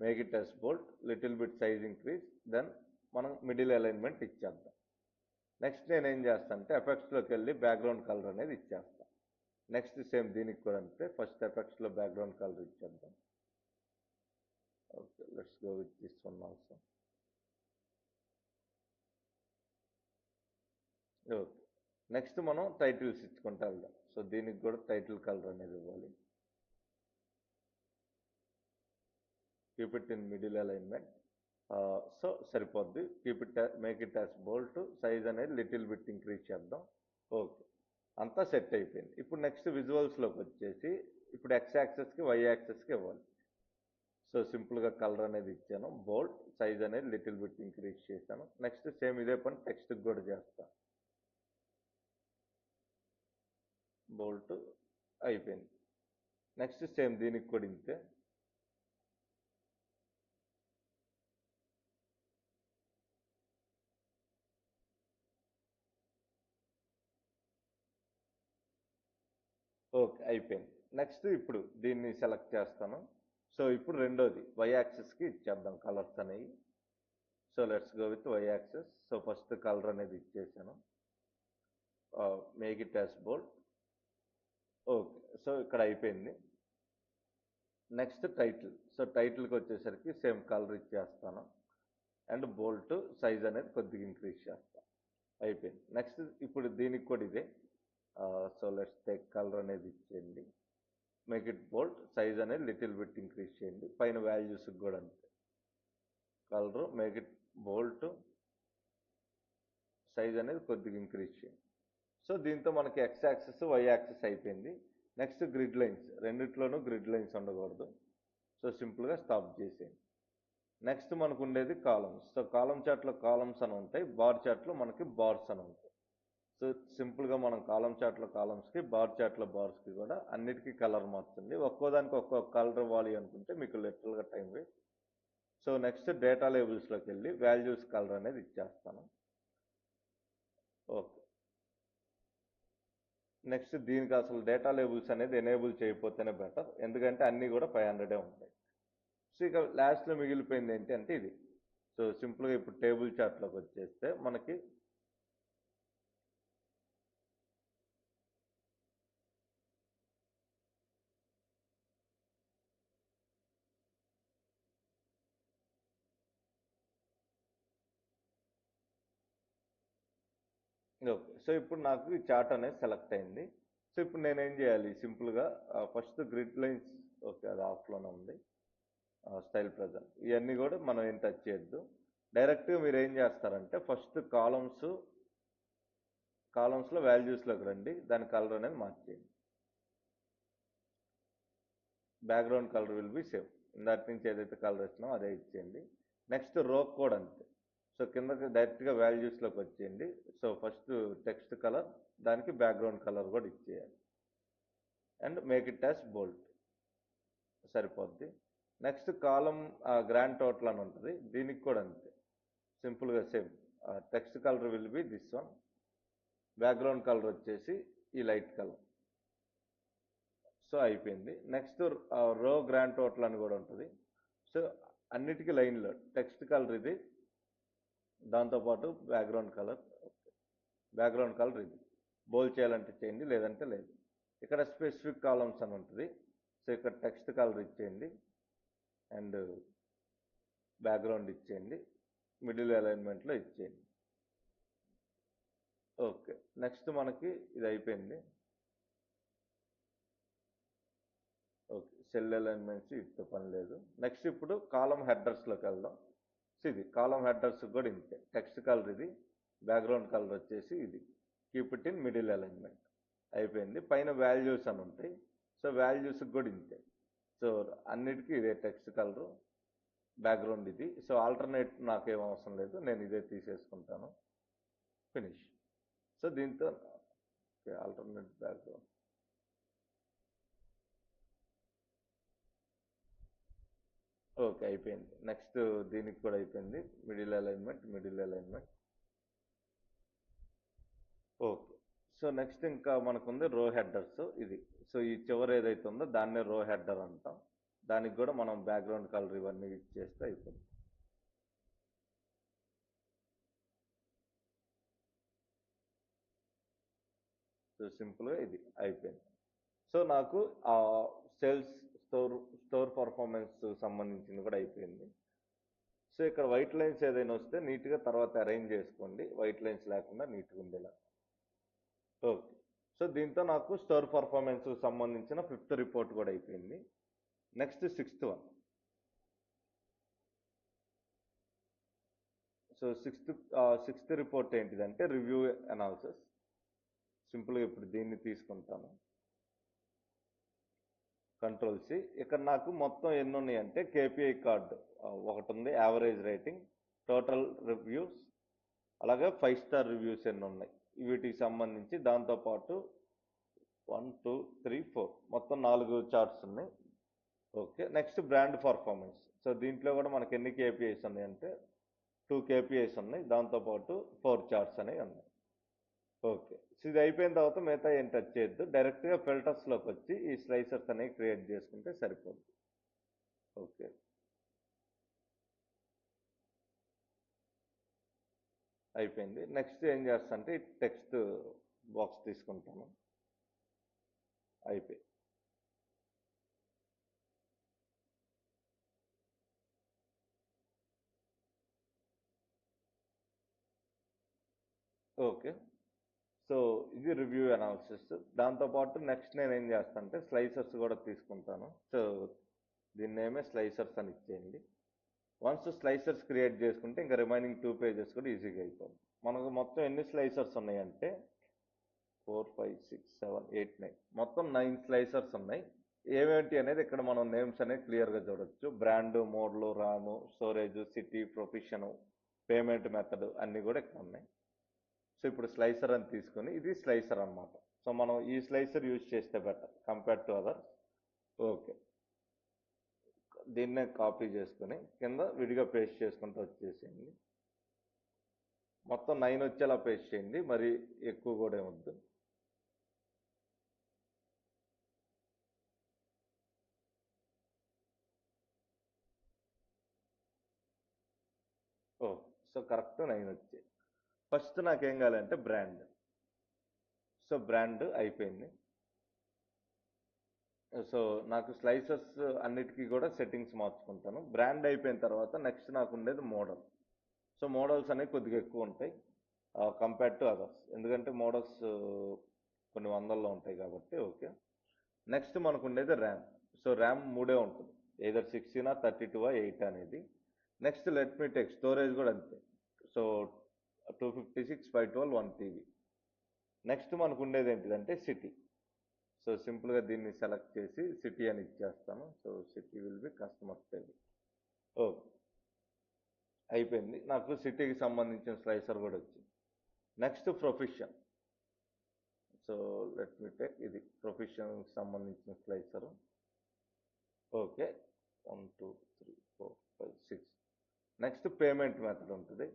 [SPEAKER 1] make it as bold, little bit size increase, then మనం మిడిల్ అలైన్మెంట్ ఇచ్చేద్దాం. నెక్స్ట్ నేను ఏం చేస్తాను అంటే ఎఫెక్ట్స్లోకి వెళ్ళి బ్యాక్గ్రౌండ్ కలర్ అనేది ఇచ్చేస్తాను. నెక్స్ట్ సేమ్ దీనికి కూడా అంతే, ఫస్ట్ ఎఫెక్ట్స్లో బ్యాక్గ్రౌండ్ కలర్ ఇచ్చేద్దాం. Okay, let's go with this one also. Okay, next మనం టైటిల్స్ ఇచ్చుకుంటా వెళ్దాం. సో దీనికి కూడా టైటిల్ కలర్ అనేది ఇవ్వాలి. Keep it in middle alignment. So సరిపోద్ది. Keep it, make it as bold, size అనేది లిటిల్ బిట్ ఇంక్రీజ్ చేద్దాం. ఓకే, అంతా సెట్ అయిపోయింది. ఇప్పుడు నెక్స్ట్ విజువల్స్లోకి వచ్చేసి ఇప్పుడు ఎక్స్ యాక్సెస్కి వై యాక్సెస్కి ఇవ్వాలి. సో సింపుల్గా కలర్ అనేది ఇచ్చాను, బోల్డ్, సైజ్ అనేది లిటిల్ బిట్ ఇంక్రీజ్ చేశాను. నెక్స్ట్ సేమ్ ఇదే పని టెక్స్ట్కి కూడా చేస్తాను. బోల్డ్ అయిపోయింది. నెక్స్ట్ సేమ్ దీనికి కూడా ఇంతే. ఓకే, అయిపోయింది. నెక్స్ట్ ఇప్పుడు దీన్ని సెలెక్ట్ చేస్తాను. సో ఇప్పుడు రెండోది వై యాక్సెస్కి ఇచ్చేద్దాం కలర్స్ అనేవి. So let's go with Y axis. So first colour అనేది ఇచ్చేసాను, make it as bold. Okay, so ఇక్కడ అయిపోయింది. Next title. సో టైటిల్కి వచ్చేసరికి సేమ్ కలర్ ఇచ్చేస్తాను అండ్ బోల్డ్, సైజ్ అనేది కొద్దిగా ఇంక్రీజ్ చేస్తాను. అయిపోయింది. నెక్స్ట్ ఇప్పుడు దీనికి కూడా ఇదే. సో లెట్స్ టేక్ కలర్ అనేది ఇచ్చేయండి, మేక్ ఇట్ బోల్డ్, సైజ్ అనేది లిటిల్ బిట్ ఇంక్రీజ్ చేయండి. పైన వాల్యూస్కి కూడా అంతే, colour make it bold, size అనేది కొద్దిగా ఇంక్రీజ్ చేయండి. సో దీంతో మనకి ఎక్స్ యాక్సెస్ వై యాక్సెస్ అయిపోయింది. Next grid lines. రెండిట్లోనూ గ్రిడ్ లైన్స్ ఉండకూడదు. సో సింపుల్గా స్టాప్ చేసేయండి. నెక్స్ట్ మనకు ఉండేది కాలమ్స్. సో కాలమ్ చార్ట్లో కాలమ్స్ అని ఉంటాయి, బార్ చార్ట్లో మనకి బార్స్ అని ఉంటాయి. సో సింపుల్గా మనం కాలమ్ చార్ట్లో కాలమ్స్కి, బార్ చార్ట్లో బార్స్కి కూడా అన్నిటికీ కలర్ మార్చండి. ఒక్కోదానికి ఒక్కొక్క కలర్ ఇవ్వాలి అనుకుంటే మీకు లిటరల్గా time waste. So next data లేబుల్స్లోకి వెళ్ళి వాల్యూస్ కలర్ అనేది ఇచ్చేస్తాను. ఓకే, నెక్స్ట్ దీనికి అసలు డేటా లేబుల్స్ అనేది ఎనేబుల్ చేయకపోతేనే బెటర్, ఎందుకంటే అన్నీ కూడా 500 ఉంటాయి. సో ఇక లాస్ట్లో మిగిలిపోయింది ఏంటి అంటే ఇది. సో సింపుల్గా ఇప్పుడు టేబుల్ చార్ట్లోకి వచ్చేస్తే మనకి ఓకే. సో ఇప్పుడు నాకు ఈ చార్ట్ అనేది సెలెక్ట్ అయింది. సో ఇప్పుడు నేనేం చేయాలి, సింపుల్గా ఫస్ట్ గ్రిడ్ లైన్స్. ఓకే, అది ఆఫ్లోనే ఉంది. స్టైల్ ప్రజెంట్ ఇవన్నీ కూడా మనం ఏం టచ్ చేయొద్దు. డైరెక్ట్గా మీరు ఏం చేస్తారంటే ఫస్ట్ కాలమ్స్లో వాల్యూస్లోకి రండి, దాని కలర్ అనేది మార్చేయండి. Background colour will be same, ఇందాటి నుంచి ఏదైతే కలర్ ఇచ్చినామో అదే ఇచ్చేయండి. నెక్స్ట్ రో కోడ్ అంతే. సో కిందకి డైరెక్ట్గా వాల్యూస్లోకి వచ్చేయండి. సో ఫస్ట్ టెక్స్ట్ కలర్, దానికి బ్యాక్గ్రౌండ్ కలర్ కూడా ఇచ్చేయాలి అండ్ మేక్ ఇట్ యాస్ బోల్డ్, సరిపోద్ది. నెక్స్ట్ కాలం గ్రాండ్ టోటల్ అని ఉంటుంది, దీనికి కూడా అంతే. సింపుల్గా same text colour will be this one, background colour వచ్చేసి ఈ లైట్ కలర్. సో అయిపోయింది. నెక్స్ట్ రో గ్రాండ్ టోటల్ అని కూడా ఉంటుంది. సో అన్నిటికీ లైన్లో టెక్స్ట్ కలర్ ఇది, దాంతోపాటు బ్యాక్గ్రౌండ్ కలర్ ఇది. బోల్డ్ చేయాలంటే చేయండి, లేదంటే లేదు. ఇక్కడ స్పెసిఫిక్ కాలమ్స్ అని ఉంటుంది. సో ఇక్కడ టెక్స్ట్ కలర్ ఇచ్చేయండి అండ్ బ్యాక్గ్రౌండ్ ఇచ్చేయండి, మిడిల్ అలైన్మెంట్లో ఇచ్చేయండి. ఓకే, నెక్స్ట్ మనకి ఇది అయిపోయింది. ఓకే, సెల్ అలైన్మెంట్స్ వీటితో పని లేదు. నెక్స్ట్ ఇప్పుడు కాలం హెడర్స్లోకి వెళ్దాం. సో ఇది కాలం హెడర్స్ కూడా ఇంతే, టెక్స్ట్ కలర్ ఇది, బ్యాక్గ్రౌండ్ కలర్ వచ్చేసి ఇది. Keep it in middle alignment అయిపోయింది. పైన వాల్యూస్ అని ఉంటాయి. సో వాల్యూస్కి కూడా ఇంతే. సో అన్నిటికీ ఇదే టెక్స్ట్ కలరు, బ్యాక్గ్రౌండ్ ఇది. సో ఆల్టర్నేట్ నాకేం అవసరం లేదు, నేను ఇదే తీసేసుకుంటాను. ఫినిష్. సో దీంతో ఆల్టర్నేట్ బ్యాక్గ్రౌండ్. ఓకే, అయిపోయింది. నెక్స్ట్ దీనికి కూడా అయిపోయింది, middle alignment. Okay, so next ఇంకా మనకుంది రో హెడర్స్ ఇది. సో ఈ చివరి ఏదైతే ఉందో దాన్నే రో హెడర్ అంటాం. దానికి కూడా మనం బ్యాక్గ్రౌండ్ కలర్ ఇవన్నీ ఇచ్చేస్తే అయిపోతుంది. సో సింపుల్గా ఇది అయిపోయింది. సో నాకు ఆ సేల్స్ స్టోర్ పర్ఫార్మెన్స్ సంబంధించింది కూడా అయిపోయింది. సో ఇక్కడ వైట్ లైన్స్ ఏదైనా వస్తే నీట్గా తర్వాత అరేంజ్ చేసుకోండి, వైట్ లైన్స్ లేకుండా నీట్గా ఉండేలా. ఓకే, సో దీంతో నాకు స్టోర్ పర్ఫార్మెన్స్ సంబంధించిన 5th రిపోర్ట్ కూడా అయిపోయింది. Next 6th one. So sixth report ఏంటిదంటే రివ్యూ అనాలిసిస్. సింపుల్గా ఇప్పుడు దీన్ని తీసుకుంటాను, కంట్రోల్ సి. ఇక్కడ నాకు మొత్తం ఎన్ని ఉన్నాయంటే కేపీఐ కార్డు ఒకటి ఉంది, యావరేజ్ రేటింగ్, టోటల్ రివ్యూస్, అలాగే 5 స్టార్ రివ్యూస్ ఎన్ని ఉన్నాయి వీటికి సంబంధించి. దాంతోపాటు 1 2 3 4 మొత్తం 4 చార్ట్స్ ఉన్నాయి. Okay, next brand performance. So దీంట్లో కూడా మనకి ఎన్ని కేపీఐస్ ఉన్నాయంటే 2 కేపీఐస్ ఉన్నాయి, దాంతోపాటు 4 చార్ట్స్ అనేవి ఉన్నాయి. ఓకే, సో ఇది అయిపోయిన తర్వాత మిగతా ఏం టచ్ చేయొద్దు, డైరెక్ట్గా ఫిల్టర్స్లోకి వచ్చి ఈ స్లైసర్స్ అనేవి క్రియేట్ చేసుకుంటే సరిపోద్ది. ఓకే, అయిపోయింది. నెక్స్ట్ ఏం చేస్తా అంటే ఈ టెక్స్ట్ బాక్స్ తీసుకుంటాను. అయిపోయి ఓకే, సో ఇది రివ్యూ అనాలిసిస్. దాంతోపాటు నెక్స్ట్ నేను ఏం చేస్తాను అంటే స్లైసర్స్ కూడా తీసుకుంటాను. సో దీన్నేమే స్లైసర్స్ అని ఇచ్చేయండి. వన్స్ స్లైసర్స్ క్రియేట్ చేసుకుంటే ఇంకా రిమైనింగ్ 2 పేజెస్ కూడా ఈజీగా అయిపోతుంది. మనకు మొత్తం ఎన్ని స్లైసర్స్ ఉన్నాయంటే 4 5 6 7 8 9 మొత్తం 9 స్లైసర్స్ ఉన్నాయి. ఏమేంటి అనేది ఇక్కడ మనం నేమ్స్ అనేది క్లియర్గా చూడొచ్చు. Brand, model, RAM, storage, city, profession, payment method అన్నీ కూడా ఇక్కడ ఉన్నాయి. సో ఇప్పుడు స్లైసర్ అని తీసుకొని ఇది స్లైసర్ అనమాట. సో మనం ఈ స్లైసర్ యూజ్ చేస్తే better compare to other. Okay, దీన్నే కాపీ చేసుకొని కింద విడిగా పేస్ట్ చేసుకుంటూ వచ్చేసేయండి. మొత్తం 9 వచ్చేలా పేస్ట్ చేయండి, మరి ఎక్కువ కూడా ఏమొద్దు. ఓ, సో కరెక్ట్ 9 వచ్చాయి. ఫస్ట్ నాకేం కావాలంటే బ్రాండ్. సో బ్రాండ్ అయిపోయింది. సో నాకు స్లైసెస్ అన్నిటికీ కూడా సెట్టింగ్స్ మార్చుకుంటాను. బ్రాండ్ అయిపోయిన తర్వాత నెక్స్ట్ నాకు ఉండేది మోడల్. సో మోడల్స్ అనేవి కొద్దిగా ఎక్కువ ఉంటాయి కంపేర్ టు అదర్స్, ఎందుకంటే మోడల్స్ కొన్ని వందల్లో ఉంటాయి కాబట్టి. ఓకే, నెక్స్ట్ మనకు ఉండేది ర్యామ్. సో ర్యామ్ 3 ఉంటుంది, ఏదర్ 16 32 8 అనేది. Next let me take storage కూడా అంతే. So 256 512 1 TB. నెక్స్ట్ మనకు ఉండేది ఏంటిదంటే సిటీ. సో సింపుల్గా దీన్ని సెలెక్ట్ చేసి సిటీ అని ఇచ్చేస్తాను. So city will be customer table. Okay, అయిపోయింది. నాకు సిటీకి సంబంధించిన స్లైసర్ కూడా వచ్చింది. Next profession. So let me take ఇది ప్రొఫెషన్కి సంబంధించిన స్లైసరు. ఓకే, 1 2 3 4 5 6. నెక్స్ట్ పేమెంట్ మెథడ్ ఉంటుంది.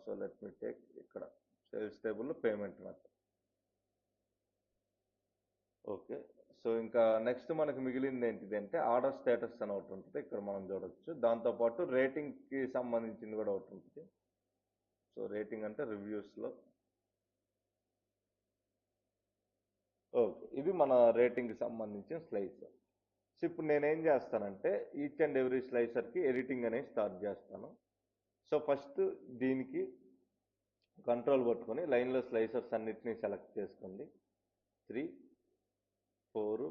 [SPEAKER 1] సో లెట్ మీ టేక్ ఇక్కడ సేల్స్ టేబుల్లో పేమెంట్ మెథడ్. ఓకే. సో, ఇంకా నెక్స్ట్ మనకు మిగిలింది ఏంటిది అంటే ఆర్డర్ స్టేటస్ అని ఒకటి ఉంటుంది. ఇక్కడ మనం చూడొచ్చు. దాంతో పాటు రేటింగ్‌కి సంబంధించింది కూడా ఒకటి ఉంటుంది. సో, రేటింగ్ అంటే రివ్యూస్‌లో ఓకే. ఇది మన రేటింగ్‌కి సంబంధించిన స్లైసర్. సో, ఇప్పుడు నేనేం చేస్తానంటే ఈచ్ అండ్ ఎవ్రీ స్లైసర్‌కి ఎడిటింగ్ అనేది స్టార్ట్ చేస్తాను. సో, ఫస్ట్ దీనికి కంట్రోల్ పట్టుకొని లైన్‌లో స్లైసర్స్ అన్నిటిని సెలెక్ట్ చేసుకోండి. 3, 4,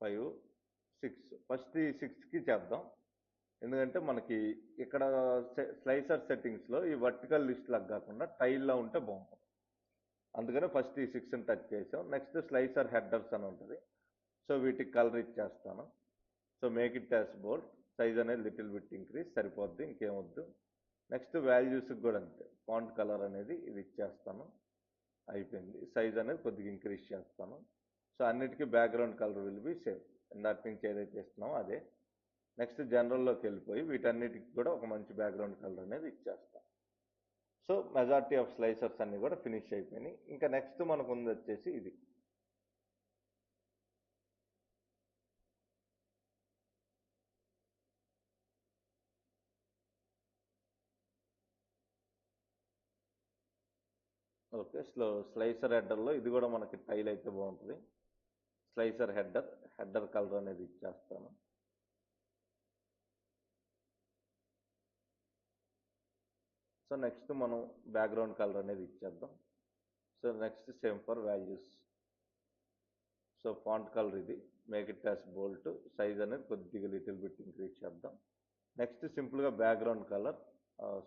[SPEAKER 1] 5, 6 ఫస్ట్ ఈ 6కి చేద్దాం. ఎందుకంటే మనకి ఇక్కడ స్లైసర్ సెట్టింగ్స్‌లో ఈ వర్టికల్ లిస్ట్ లాగా కాకుండా టైల్‌లా ఉంటే బాగుంటుంది. అందుకనే ఫస్ట్ ఈ 6ని టచ్ చేసాం. నెక్స్ట్ స్లైసర్ హెడర్స్ అని ఉంటుంది. సో, వీటికి కలర్ ఇచ్చేస్తాను. So, make it as bold. Size అనేది లిటిల్ బిట్ ఇంక్రీజ్ సరిపోద్ది, ఇంకేం వద్దు. నెక్స్ట్ వాల్యూస్కి కూడా అంతే. ఫాంట్ కలర్ అనేది ఇది ఇచ్చేస్తాను. అయిపోయింది. సైజ్ అనేది కొద్దిగా ఇంక్రీజ్ చేస్తాను. సో, అన్నిటికీ background colour will be same. ఇందాక నుంచి ఏదైతే ఇస్తున్నామో అదే. నెక్స్ట్ జనరల్లోకి వెళ్ళిపోయి వీటన్నిటికి కూడా ఒక మంచి బ్యాక్గ్రౌండ్ కలర్ అనేది ఇచ్చేస్తాం. సో, మెజారిటీ ఆఫ్ స్లైసర్స్ అన్ని కూడా ఫినిష్ అయిపోయినాయి. ఇంకా నెక్స్ట్ మనకు ఉంది వచ్చేసి ఇది. ఓకే. స్లైసర్ హెడర్లో ఇది కూడా మనకి టైల్ అయితే బాగుంటుంది. స్లైసర్ హెడర్ కలర్ అనేది ఇచ్చేస్తాను. సో, నెక్స్ట్ మనం బ్యాక్గ్రౌండ్ కలర్ అనేది ఇచ్చేద్దాం. So, next same for values. So, font colour ఇది. Make it as bold. Size అనేది కొద్దిగా లిటిల్ బిట్ ఇంక్రీజ్ చేద్దాం. నెక్స్ట్ సింపుల్గా బ్యాక్గ్రౌండ్ కలర్.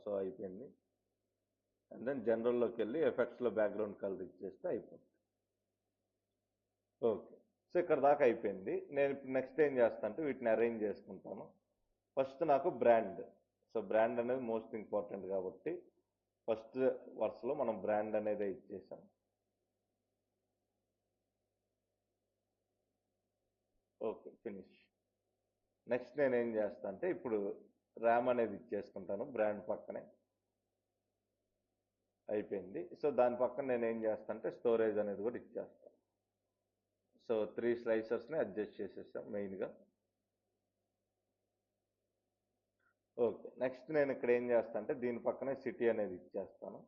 [SPEAKER 1] సో, అయిపోయింది. అండ్ దెన్ జనరల్లోకి వెళ్ళి ఎఫెక్ట్స్లో బ్యాక్గ్రౌండ్ కలర్ ఇచ్చేస్తే అయిపోతుంది. ఓకే. సో, ఇక్కడ దాకా అయిపోయింది. నేను ఇప్పుడు నెక్స్ట్ ఏం చేస్తాను అంటే వీటిని అరేంజ్ చేసుకుంటాను. ఫస్ట్ నాకు బ్రాండ్. సో, బ్రాండ్ అనేది మోస్ట్ ఇంపార్టెంట్ కాబట్టి ఫస్ట్ వరుసలో మనం బ్రాండ్ అనేది ఇచ్చేసాం. ఓకే. ఫినిష్. నెక్స్ట్ నేనేం చేస్తా అంటే ఇప్పుడు ర్యామ్ అనేది ఇచ్చేసుకుంటాను బ్రాండ్ పక్కనే. అయిపోయింది. సో, దాని పక్కన నేనేం చేస్తా అంటే స్టోరేజ్ అనేది కూడా ఇచ్చేస్తాను. సో, 3 స్లైసర్స్ని అడ్జస్ట్ చేసేసాం మెయిన్గా. ఓకే. నెక్స్ట్ నేను ఇక్కడ ఏం చేస్తా అంటే దీని పక్కనే సిటీ అనేది ఇచ్చేస్తాను.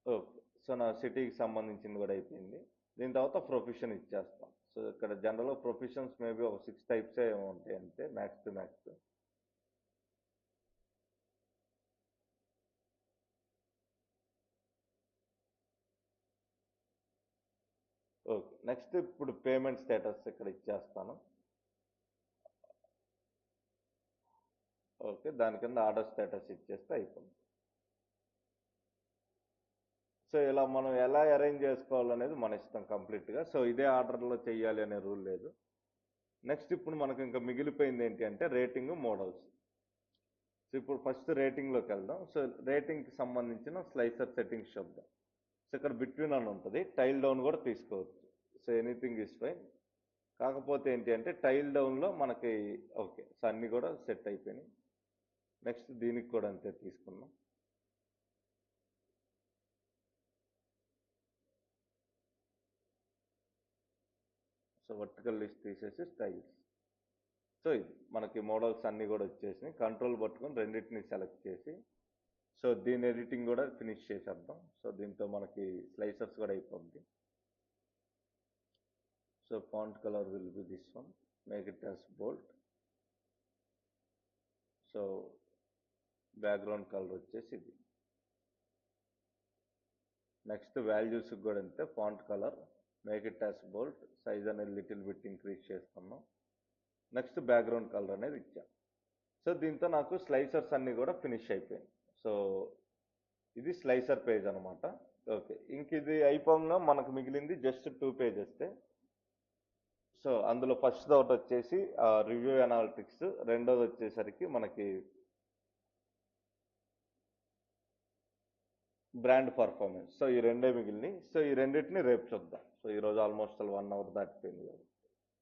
[SPEAKER 1] ఓకే. సో, నా సిటీకి సంబంధించింది కూడా అయిపోయింది. దీని తర్వాత ప్రొఫెషన్ ఇచ్చేస్తాం. సో, ఇక్కడ జనరల్‌గా ప్రొఫెషన్స్ మేబీ ఒక 6 టైప్సే ఏమో ఉంటాయి అంతే max to max. Okay. Next ఇప్పుడు పేమెంట్ స్టేటస్ ఇక్కడ ఇచ్చేస్తాను. ఓకే. దాని కింద ఆర్డర్ స్టేటస్ ఇచ్చేస్తే అయిపోతుంది. సో, ఇలా మనం ఎలా అరేంజ్ చేసుకోవాలనేది మన ఇష్టం కంప్లీట్‌గా. సో, ఇదే ఆర్డర్‌లో చెయ్యాలి అనే రూల్ లేదు. నెక్స్ట్ ఇప్పుడు మనకు ఇంకా మిగిలిపోయింది ఏంటి అంటే రేటింగ్ మోడల్స్. సో, ఇప్పుడు ఫస్ట్ రేటింగ్‌లోకి వెళ్దాం. సో, రేటింగ్‌కి సంబంధించిన స్లైసర్ సెట్టింగ్స్ చూద్దాం. సో, ఇక్కడ బిట్వీన్ అని ఉంటుంది. టైల్ డౌన్ కూడా తీసుకోవచ్చు. So, anything is fine. కాకపోతే ఏంటి అంటే టైల్ డౌన్‌లో మనకి ఓకే. సో, అన్నీ కూడా సెట్ అయిపోయినాయి. నెక్స్ట్ దీనికి కూడా అంతే తీసుకున్నాం. సో, వర్టికల్ లిస్ట్ తీసేసి స్టైల్స్. సో, ఇది మనకి మోడల్స్ అన్నీ కూడా వచ్చేసినాయి. కంట్రోల్ పట్టుకొని రెండింటిని సెలెక్ట్ చేసి సో, దీని ఎడిటింగ్ కూడా ఫినిష్ చేసేద్దాం. సో, దీంతో మనకి స్లైసర్స్ కూడా అయిపోద్ది. So, font colour will be this one. Make it as bold. So, background colour వచ్చేసి ఇది. నెక్స్ట్ వాల్యూస్ కూడా అంతే. Font colour make it as bold. Size అనేది లిటిల్ బిట్ ఇంక్రీజ్ చేస్తున్నాం. నెక్స్ట్ బ్యాక్గ్రౌండ్ కలర్ అనేది ఇచ్చాం. సో, దీంతో నాకు స్లైసర్స్ అన్నీ కూడా ఫినిష్ అయిపోయాయి. సో, ఇది స్లైసర్ పేజ్ అనమాట. ఓకే. ఇంక ఇది అయిపోగా మనకు మిగిలింది జస్ట్ 2 పేజెస్. సో, అందులో ఫస్ట్ ఒకటి వచ్చేసి రివ్యూ అనాలిటిక్స్, రెండోది వచ్చేసరికి మనకి బ్రాండ్ పర్ఫార్మెన్స్. సో, ఈ రెండే మిగిలినాయి. సో, ఈ రెండింటిని రేపు చూద్దాం. సో, ఈరోజు ఆల్మోస్ట్ 1 అవర్ దాటిపోయింది.